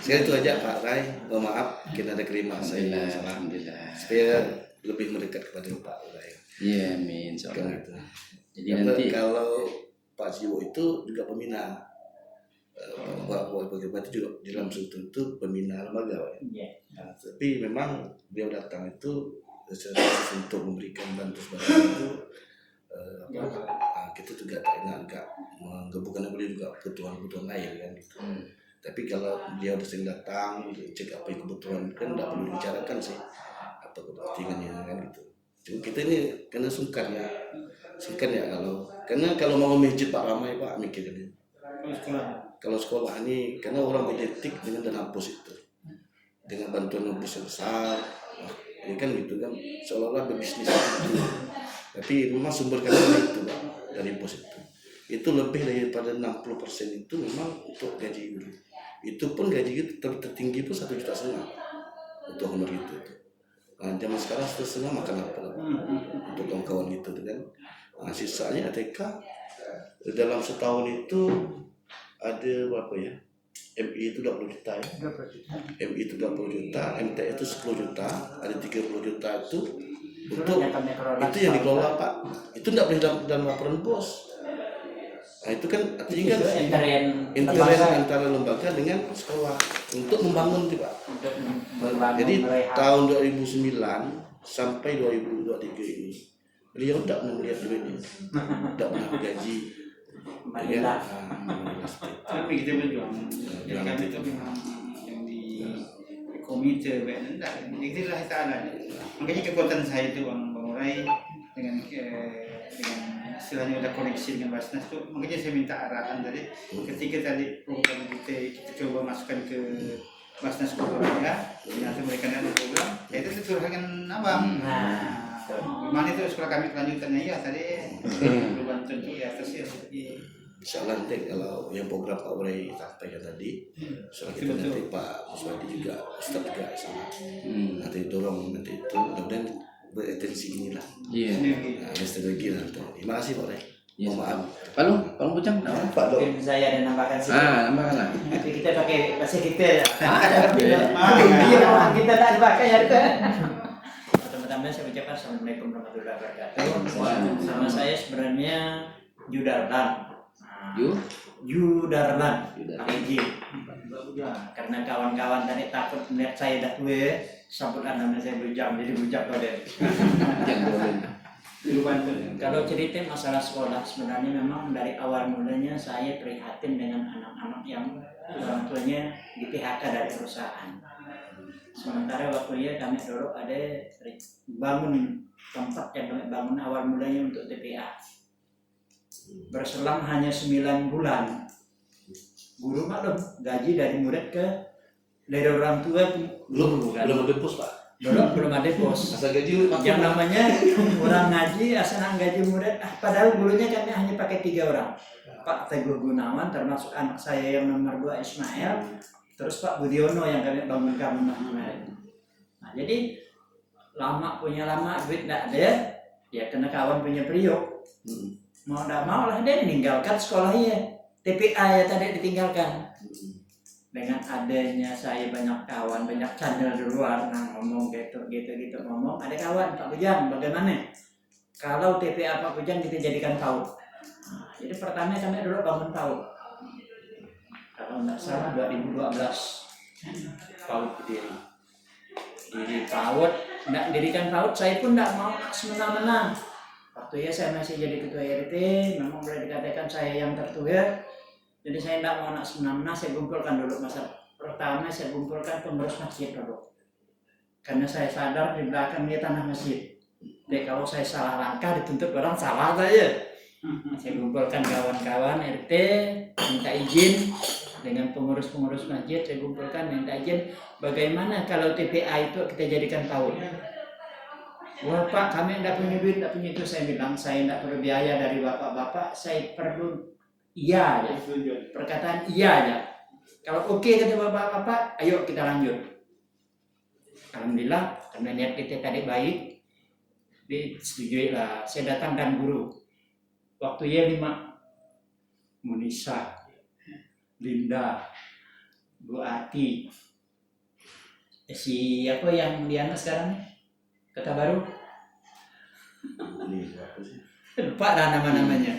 Sekali itu aja Pak Rai, mohon maaf kita ada kelima saya Alhamdulillah. supaya lebih mendekat kepada Pak Rai. Iya, amin. Kan gitu. Jadi nanti kalau Pak Jiwo itu juga pembina, Pak Bagaimana itu juga di dalam struktur itu pembina lembaga, Pak. Nah, tapi memang beliau datang itu secara khusus untuk memberikan bantuan itu, kita juga tak enggak bukan beliau juga kebutuhan lain kan gitu. Tapi kalau beliau sering datang cek apa kebutuhan kan tidak perlu dibicarakan sih apa kepentingannya kan gitu. Cuma kita ini karena sungkan ya kalau mau masjid Pak ramai Pak mikirnya. Kalau sekolah ini karena orang berdetik dengan dana bos itu, dengan bantuan bos yang besar, ya kan gitu kan seolah-olah berbisnis itu. Tapi memang sumber kami itu Pak, dari bos itu lebih daripada 60% itu memang untuk gaji guru. Itu pun gaji itu tertinggi pun 1,5 juta untuk honor itu. Nah, zaman sekarang 1,5 makan apa untuk kawan-kawan gitu kan. Nah, sisanya ATK dalam setahun itu ada berapa ya? MI itu 20 juta ya. MI itu 20 juta, MTS itu 10 juta, ada 30 juta itu untuk itu yang dikelola Pak. Itu tidak boleh dalam laporan bos. Nah itu kan artinya kan intern antara lembaga dengan sekolah untuk membangun itu Pak. Jadi tahun 2009 sampai 2023 ini beliau tidak pernah melihat duitnya, tidak pernah gaji. Marilah. Tapi kita berjuang. Jadi kami itu memang yang di komite baik enggak. Itu lah ta'ala. Makanya kekuatan saya itu Bang Urai dengan istilahnya udah koneksi dengan Basnas tuh, makanya saya minta arahan tadi ketika tadi program kita coba masukkan ke Basnas Olahraga, ternyata mereka ada program, ya itu curhatkan abang. Gimana itu sekolah kami kelanjutannya ya tadi perlu bantuan tuh ya atas ya. Insyaallah nanti kalau yang program Pak Urai sampaikan tadi, soal kita nanti Pak Muswadi juga, Ustadz juga sama. Nanti dorong nanti itu, mudah-mudahan berintensi inilah. Iya. Ada strategi nanti. Terima kasih Pak Urai. Mohon maaf. Palung Bujang, nampak lo. Mungkin saya ada nambahkan sih. Nambahkan lah. Tapi kita pakai bahasa kita ya. Iya, orang kita tak pakai ya itu. Pertama-tama saya ucapkan Assalamualaikum warahmatullahi wabarakatuh. Sama saya sebenarnya Yudarlan. Yudarlan, pakai J. Karena kawan-kawan tadi takut melihat saya dah tua, sambutan nama saya Bujang, jadi Bujang kau deh. Kalau cerita masalah sekolah, sebenarnya memang dari awal mulanya saya prihatin dengan anak-anak yang orang tuanya di PHK dari perusahaan. Sementara waktunya kami dulu ada bangun tempat yang kami bangun awal mulanya untuk TPA. Berselang hanya 9 bulan, guru maklum gaji dari murid dari orang tua Belum ada pos Pak. belum ada bos. Asal gaji Yang namanya orang ngaji asal gaji murid, padahal gurunya kami hanya pakai 3 orang. Pak Teguh Gunawan termasuk anak saya yang nomor 2 Ismail, terus Pak Budiono yang kami bangunkan kemarin. Nah, jadi punya lama duit tidak ada, ya kena kawan punya periuk. Mau tidak mau lah dia meninggalkan sekolahnya. TPA ya tadi ditinggalkan. Dengan adanya saya banyak kawan, banyak channel di luar, nah ngomong gitu ngomong. Ada kawan Pak Bujang, bagaimana? Kalau TPA Pak Bujang kita jadikan PAUD. Nah, jadi pertama kami dulu bangun PAUD. Kalau tidak salah 2012 PAUD berdiri. Jadi PAUD, tidak dirikan PAUD, saya pun tidak mau semena-mena. Waktu ya saya masih jadi ketua RT, memang boleh dikatakan saya yang tertua. Jadi saya tidak mau nak semena-mena, saya kumpulkan dulu masa pertama saya kumpulkan pengurus masjid dulu. Karena saya sadar di belakang dia tanah masjid. Jadi kalau saya salah langkah dituntut orang salah saja. Saya kumpulkan kawan-kawan RT, minta izin dengan pengurus-pengurus masjid, saya kumpulkan minta izin bagaimana kalau TPA itu kita jadikan PAUD. Wah Pak, kami tidak punya duit, tidak punya itu. Saya bilang, saya tidak perlu biaya dari bapak-bapak, saya perlu iya aja. Perkataan iya aja. Kalau oke kata bapak-bapak, ayo kita lanjut. Alhamdulillah, karena niat kita tadi baik, disetujui lah. Saya datangkan guru. Waktu ya 5, Munisa, Linda, Bu Ati, si apa yang di anak sekarang? Kata baru, lupa dah nama-namanya.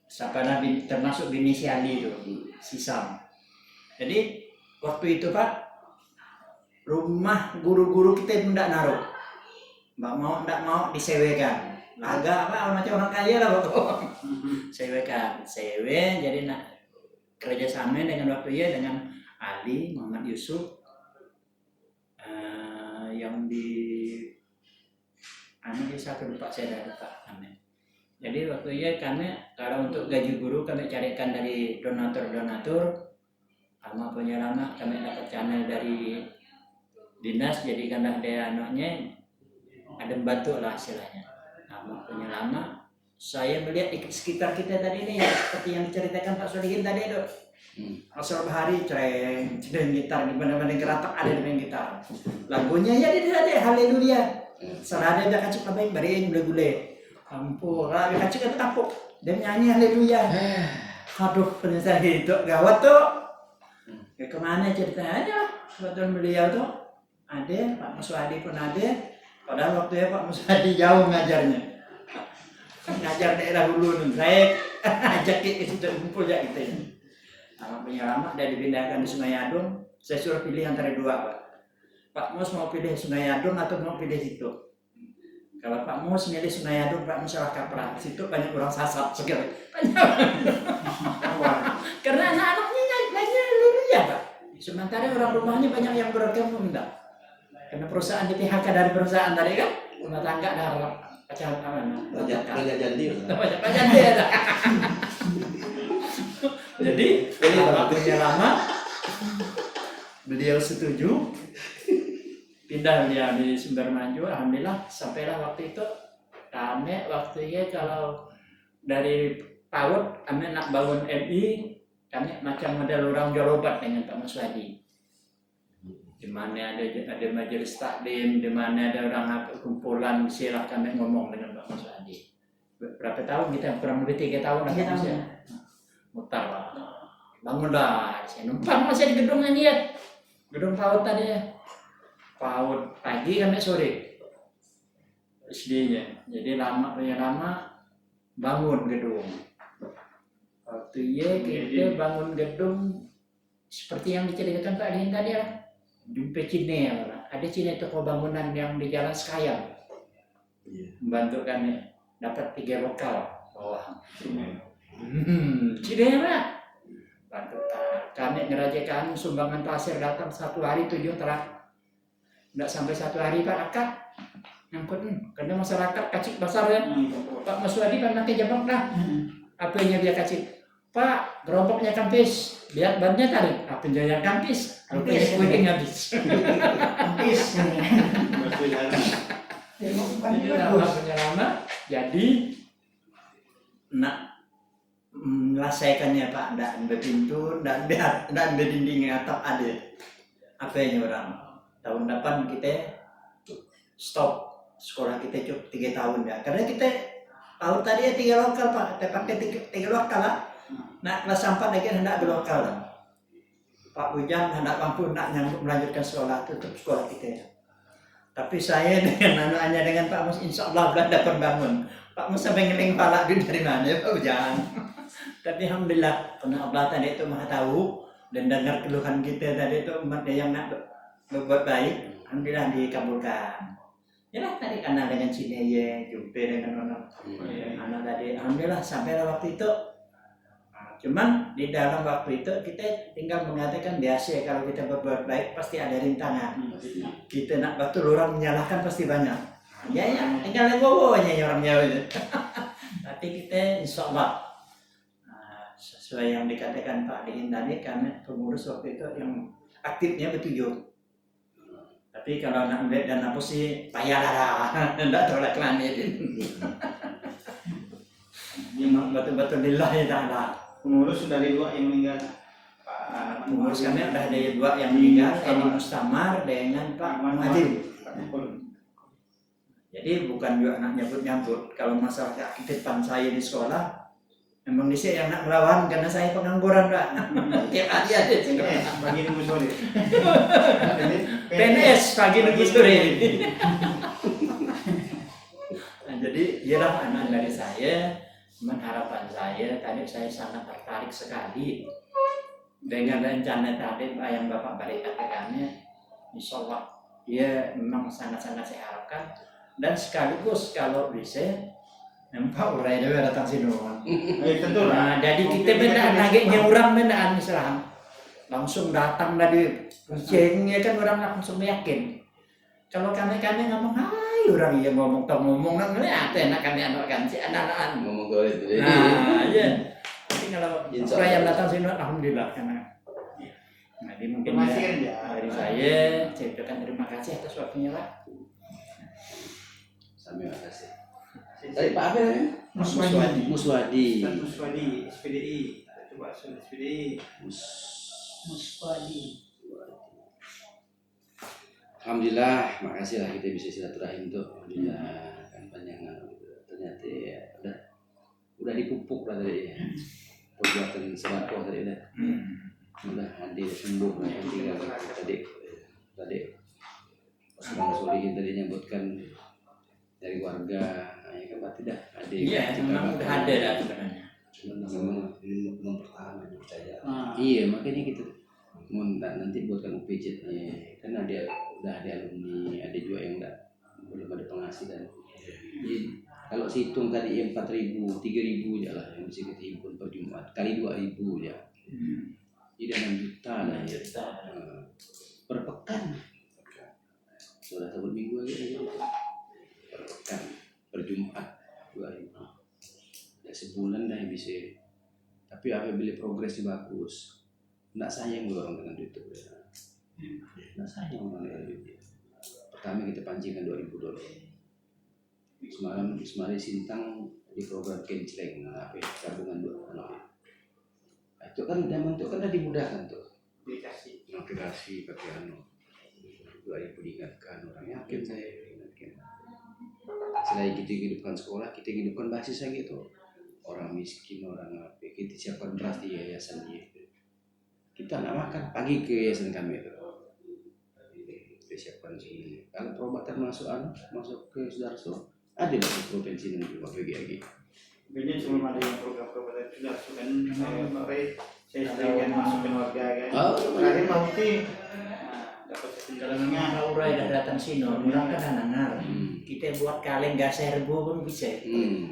Siapa nabi termasuk inisiali itu, Sisam. Jadi waktu itu Pak, rumah guru-guru kita pun tidak naruh, tidak mau disewekan. Agak apa macam orang kaya lah Bapak. Sewekan, jadi nak kerjasama dengan waktu ya dengan Ali Muhammad Yusuf yang di satu lupa saya dah lupa namanya. Jadi waktu itu kami kalau untuk gaji guru kami carikan dari donatur sama punya lama kami dapat channel dari dinas, jadi karena dia anaknya ada membantu lah istilahnya. Sama punya lama saya melihat di sekitar kita tadi ini ya, seperti yang diceritakan Pak Solihin tadi itu. Asal bahari cereng gitar di mana-mana keratak ada di main gitar. Lagunya ya dia haleluya. Serada dia kacuk apa yang bari gule-gule. Ampura dia kacuk itu kapuk. Dia nyanyi haleluya. Aduh, ternyata itu gawat tuh. Ya kemana ceritanya? Betul beliau tuh ada, Pak Muswadi pun ada. Padahal waktu ya Pak Muswadi jauh ngajarnya. Ngajar daerah Hulu saya ajak ke situ kumpul ya gitu ya. Sama punya lama dia dipindahkan di Sungai Adung. Saya suruh pilih antara 2 Pak. Pak Mus mau pilih Sungai Adung atau mau pilih situ? Kalau Pak Mus milih Sunayadun, Pak Mus salah kaprah. Situ banyak orang sasat sekali. Karena anak-anaknya banyak lulu ya Pak. Sementara orang rumahnya banyak yang beragama enggak. Karena perusahaan di PHK dari perusahaan tadi kan, rumah tangga ada pacaran Banyak jadi. banyak dia ada. Jadi waktunya lama, beliau setuju pindah dia di Sumber Maju. Alhamdulillah sampailah waktu itu kami kalau dari PAUD kami nak bangun MI, kami macam model orang Jorobat dengan Pak Muswadi. Di mana ada majelis taklim, di mana ada orang kumpulan, silahkan kami ngomong dengan Pak Muswadi. Berapa tahun kita, kurang lebih 3 tahun lah ya. Mutar lah, bangun dah. Saya numpang masih di gedung ini ya, gedung PAUD tadi ya. PAUD pagi sampai sore SD-nya. Jadi lama bangun gedung. Waktu kita bangun gedung seperti yang diceritakan Pak Dian tadi lah. Jumpa Cina, ada Cina toko bangunan yang di Jalan Sekayang. Membantu kami dapat 3 lokal. Cina mana? Bantu kami ngerajakan sumbangan pasir datang 1 hari 7 terak. Tidak sampai 1 hari Pak akad nyangkut karena masyarakat kacik besar kan. Pak Maswadi pernah ke Jabang dah. Apanya dia kacik? Pak, gerobaknya kampis, lihat bannya tarik. Apanya yang kampis? Apanya kuing habis. Habis. Jadi lama, jadi nak menyelesaikannya Pak, tidak ada pintu, tidak ada dinding atap ada. Apanya orang? Tahun depan kita stop sekolah kita cukup 3 tahun ya. Karena kita tahun tadi ya 3 lokal Pak, kita pakai 3 lokal lah. Nak kelas 4 lagi hendak berlokal lah. Pak Bujang hendak mampu nak nyambut melanjutkan sekolah, tutup sekolah kita ya. Tapi saya dengan anak-anaknya dengan Pak Mus insya Allah belum dapat bangun. Pak Mus sampai ngeling palak duit dari mana ya Pak Bujang. Tapi alhamdulillah karena Allah tadi itu maha tahu dan dengar keluhan kita tadi itu umat yang nak berbuat baik, alhamdulillah dikabulkan. Ya lah tadi karena dengan Cina ya, jumpa dengan orang anak tadi, alhamdulillah sampai waktu itu. Cuman di dalam waktu itu kita tinggal mengatakan biasa kalau kita berbuat baik pasti ada rintangan. Kita nak betul orang menyalahkan pasti banyak. Ya tinggal ngomongnya orang Jawa itu. Tapi kita insya Allah sesuai yang dikatakan Pak Diin tadi, kami pengurus waktu itu yang aktifnya ber7. Tapi kalau nak ambil dana sih payah lah, tidak tolak langit. Memang betul-betul lillahi ta'ala. Pengurus dari 2 yang meninggal. Pengurus kami ada 2 yang meninggal, Edi Mustamar dengan Pak Muhadir. Jadi bukan juga anak nyambut-nyambut. Kalau masalah keaktifan saya di sekolah, memang di sini yang nak melawan karena saya pengangguran Pak. Tiap hari ada pagi nunggu sore. PNS pagi nunggu sore. Nah, jadi ialah anak dari saya. Cuman harapan saya tadi saya sangat tertarik sekali dengan rencana tadi yang Bapak balik katakannya. Insya Allah dia memang sangat-sangat saya harapkan, dan sekaligus kalau bisa nampak urai dia datang sini. Tentu lah. Nah, jadi kita benda nagenya orang bendaan Islam langsung datang dari kucingnya kan orang langsung yakin. Kalau kami ngomong, hai orang yang ngomong nak ngeliat enak kami anak-anak si anak-anak ngomong ke itu. Nah, iya. Tapi kalau orang yang datang sini alhamdulillah karena nah, mungkin dari saya ucapkan terima kasih atas waktunya Pak. Terima kasih. Dari Pak apa ya? Muswadi. Muswadi. SPDI. Coba SPDI. Muswadi. Alhamdulillah, makasih lah kita bisa silaturahim tuh. Alhamdulillah kan panjang ternyata ya, udah dipupuk lah tadi ya. Perbuatan sembako tadi udah. Udah hadir sembuh lah yang tinggal tadi Osman Solihin tadi nyebutkan dari warga, ya kan Pak tidak ada. Iya, memang udah ada dah sebenarnya. Memang mempertahankan kepercayaan. Iya, makanya kita nanti buatkan UPJ nya kan udah ada alumni, ada juga yang belum ada penghasilan. Jadi, kalau hitung tadi 4.000, 3.000 aja lah yang bisa kita himpun per Jumat, kali 2.000 ya. Jadi 6 juta lah ya. Per pekan. Sudah satu minggu aja per pekan, per Jumat 2.000. Ya sebulan dah yang bisa. Tapi apabila progresnya bagus, nggak sayang orang dengan duit itu. Nggak sayang orang dengan duit. Pertama kita pancingkan $2.000. Semalam Sintang di program Kenceleng, tabungan 2 anak. Itu kan zaman itu kan udah dimudahkan tuh. Aplikasi pakai 2.000 diingatkan, orang yakin saya ingatkan. Selain kita hidupkan sekolah, kita hidupkan basis lagi tuh. Orang miskin, orang apa, kita siapkan beras di yayasan dia. Kita nak makan pagi ke yayasan kami itu. Kita siapkan sini. Kalau perobatan masuk ke Sudarso, ada di provinsi nanti Pak PGRG. Sebenarnya sebelum ada yang program kabupaten sudah kan Pak Ray, saya sering masuk ke warga kan. Terakhir Pak Uti dapat penjalanannya. Kalau udah datang sini, orang kan nangar. Kita buat kaleng gas serbu pun bisa.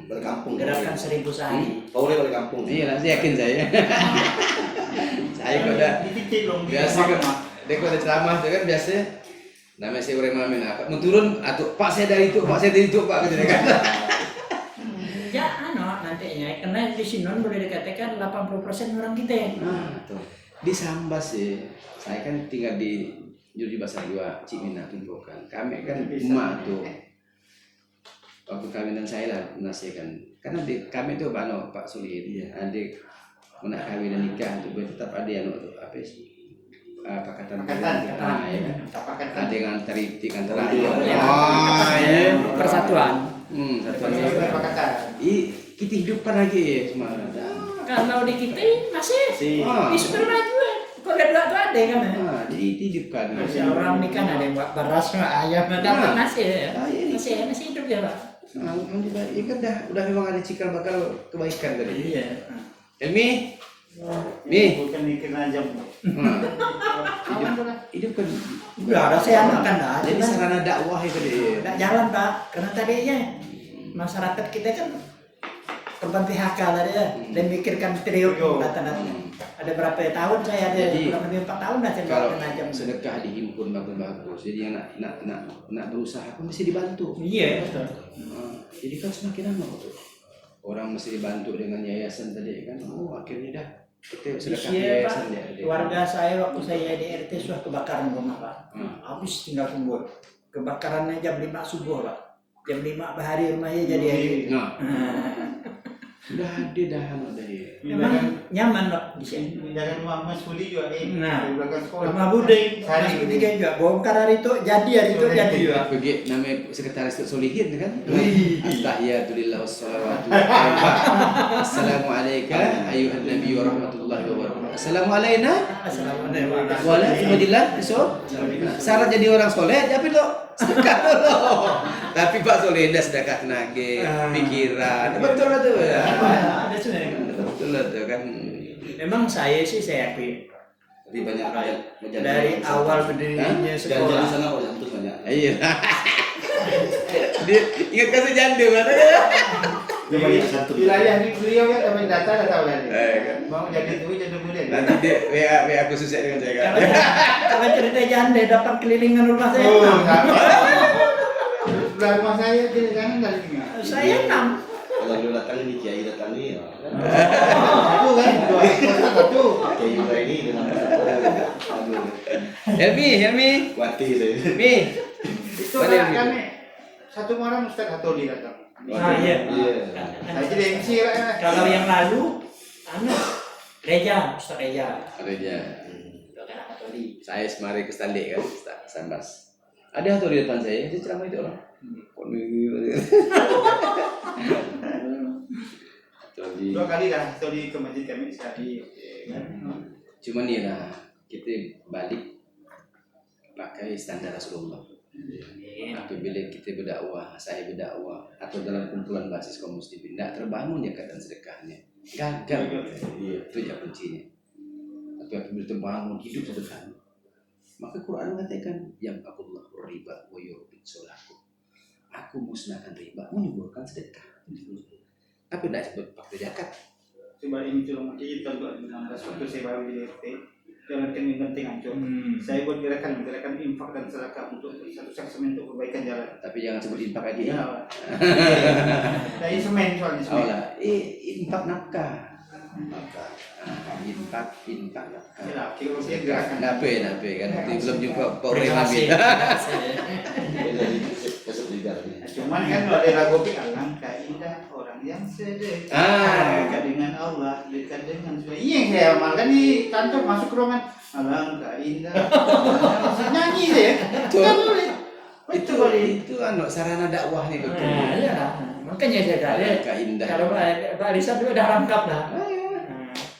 Balik kampung. Gerakan 1.000 sehari. Paulnya balik kampung. Iya, nanti yakin saya. Saya kok udah biasa kan. Dia kok udah ceramah itu kan biasa. Namanya si Urema apa? Mau turun atau Pak saya dari itu, Pak gitu kan. Ya nantinya karena di sini boleh dikatakan 80% orang kita. Tuh. Di Sambas sih. Saya kan tinggal di Jurji Basar 2 Cimina Tumpukan. Kami kan emak tuh. Waktu kawinan saya lah menasihatkan. Karena kami tuh Pak Suli, adik menak kawin dan nikah tuh tetap ada yang apa sih? Pakatan ada yang antariti antara Persatuan. Pakatan. Kita hidupkan lagi ya semua. Kalau di kita masih bisa bermaju. Kok ada tuh ada kan? Jadi hidupkan. Masih orang ini kan ada yang buat beras ayam dapat masih hidup ya Pak. Alhamdulillah, ini kan udah memang ada cikal bakal kebaikan tadi. Iya. Elmi, Bukan mikir aja. hidup kan. Udah ada saya makan dah. Jadi sarana dakwah itu dia. Nggak jalan Pak, karena tadinya masyarakat kita kan korban PHK tadi ya, dan mikirkan triliun data-data. Ada berapa tahun saya ada kurang lebih 4 tahun dah saya kalau najam. sedekah dihimpun bagus-bagus. Jadi yang nak berusaha pun mesti dibantu. Iya betul. Jadi kan semakin lama tuh. Orang mesti dibantu dengan yayasan tadi kan. Akhirnya dah kita sedekah yayasan dia. Keluarga saya waktu saya di RT sudah kebakaran rumah Pak. Habis tinggal tunggu. Kebakarannya jam 5 subuh Pak. Jam 5 bahari rumahnya jadi air. Sudah ada dah dari. Memang nyaman Pak di sini. Jangan rumah Mas Budi juga di belakang sekolah. Rumah Budi, Mas Budi kan juga bongkar hari itu jadi juga. Bagi nama sekretaris Solihin kan. Attahiyatulillah wassalawatu. Assalamualaikum ayuhan nabi wa rahmatullahi wa barakatuh. Assalamualaikum. Assalamualaikum. Waalaikumsalam. Syarat jadi orang soleh tapi lo sedekah lo. Tapi Pak Soleh dah sedekah tenaga, pikiran. Betul lah tuh ya. Ada sebenarnya. Betul lah tuh kan. Memang saya akui Tapi banyak rakyat dari awal berdirinya Jangan sekolah. di sana kok itu banyak. Iya. Dia ingat kasih janda mana? Dia banyak satu. Wilayah di beliau kan kami data dah tahu tadi. Kan. Mau jadi muda. Nanti dia WA khusus ya dengan saya kan. Kalau cerita janda dapat kelilingan rumah saya. Sebelah rumah saya di sana dari sini. Saya 6. Kalau lu datang ini Kiai datang ini. Satu kan, satu. Kiai juga ini dengan Helmi. Wati saya. Mi. Itu kan kami satu orang Ustaz Hatoli datang. Iya. Saya jadi MC lah. Kalau yang lalu, Ustaz Reja. Reja. Saya semari ke Stande kan, Sambas. Ada atau di depan saya, dia ceramah itu orang. Dua kali dah Hatoli ke masjid kami sekali. Cuman nih lah, kita balik pakai standar Rasulullah. Apabila kita berdakwah, saya berdakwah, atau dalam kumpulan basis kaum muslimin, tidak terbangun ya keadaan sedekahnya, gagal. Itu ya kuncinya. Tapi apabila terbangun hidup sedekahnya, maka Quran mengatakan yang Allah riba wa yurbit solaku. aku musnahkan riba, menyuburkan sedekah. Tapi tidak sebut faktor zakat. Coba ini cuma kita 2016 waktu saya baru jadi RT, jangan penting ancur. Saya buat gerakan infak dan sedekah untuk satu segmen untuk perbaikan jalan. Tapi jangan sebut infak lagi. Ya. Dari semen soalnya semen. Oh lah, infak nafkah. Maka Infak nafkah. Ya, kira-kira gerakan. Nape kan itu belum jumpa Pak Uri Hamid. jadi besok juga. Cuman kan kalau ada lagu alangkah indah orang yang sedekah dekat dengan Allah, dekat dengan Tuhan. Iya yang saya amalkan di kantor masuk ke ruangan alangkah indah. Nyanyi saya. Kan boleh. Itu sarana dakwah nih betul. Iya, makanya saya kata Alangkah indah. kalau Pak Arisan itu udah lengkap lah.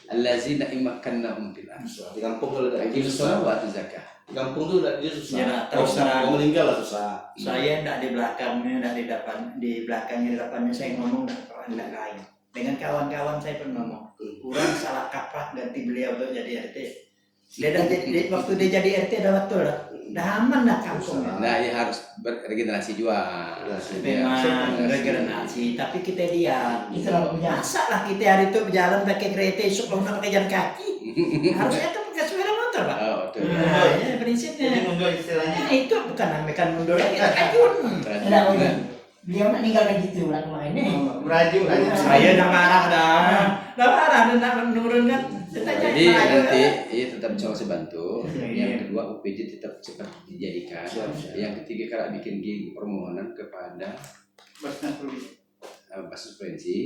Allazina imakkannahum fil ardh. Di kampung tuh udah Aqimus shalah wa atuz zakah. di kampung tuh udah dia susah. Ya, terus terang. Mau meninggal lah susah. Saya tidak di belakangnya, tidak di depan, di belakangnya, di depannya saya ngomong tidak lain. Dengan kawan-kawan saya pun ngomong, kurang salah kaprah ganti beliau untuk jadi RT. Dia dah jadi, waktu dia jadi RT dah betul lah, dah aman lah kampungnya. Nah, ya harus berregenerasi juga. Memang regenerasi, tapi kita lihat, Itulah punya. masa lah kita hari itu berjalan pakai kereta, esok bangun pakai jalan kaki. Harusnya kan pakai sepeda motor, Pak. Oh, betul. Ya, prinsipnya. Jadi mundur istilahnya. Nah, itu bukan namanya mundur lagi, kajun. Tidak, beliau nak ninggalkan gitu lah kemarin ini. Merajuk aja. Saya udah marah dah. Udah marah dan menurunkan. Jadi nanti tetap bisa bantu. Iya. Yang kedua UPJ tetap cepat dijadikan. Yang ketiga kalau bikin permohonan kepada Basnas Provinsi. Basnas Provinsi.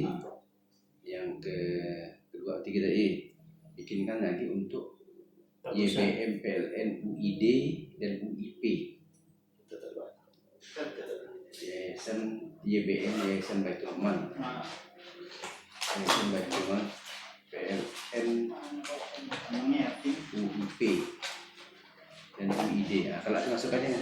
Yang kedua tiga tadi bikinkan lagi untuk YBM, PLN, UID dan UIP. Yayasan YBM, Yayasan Baitul Mal, Yayasan Baitul Mal, PLN, Namanya UIP dan UID. Nah, kalau masuk aja.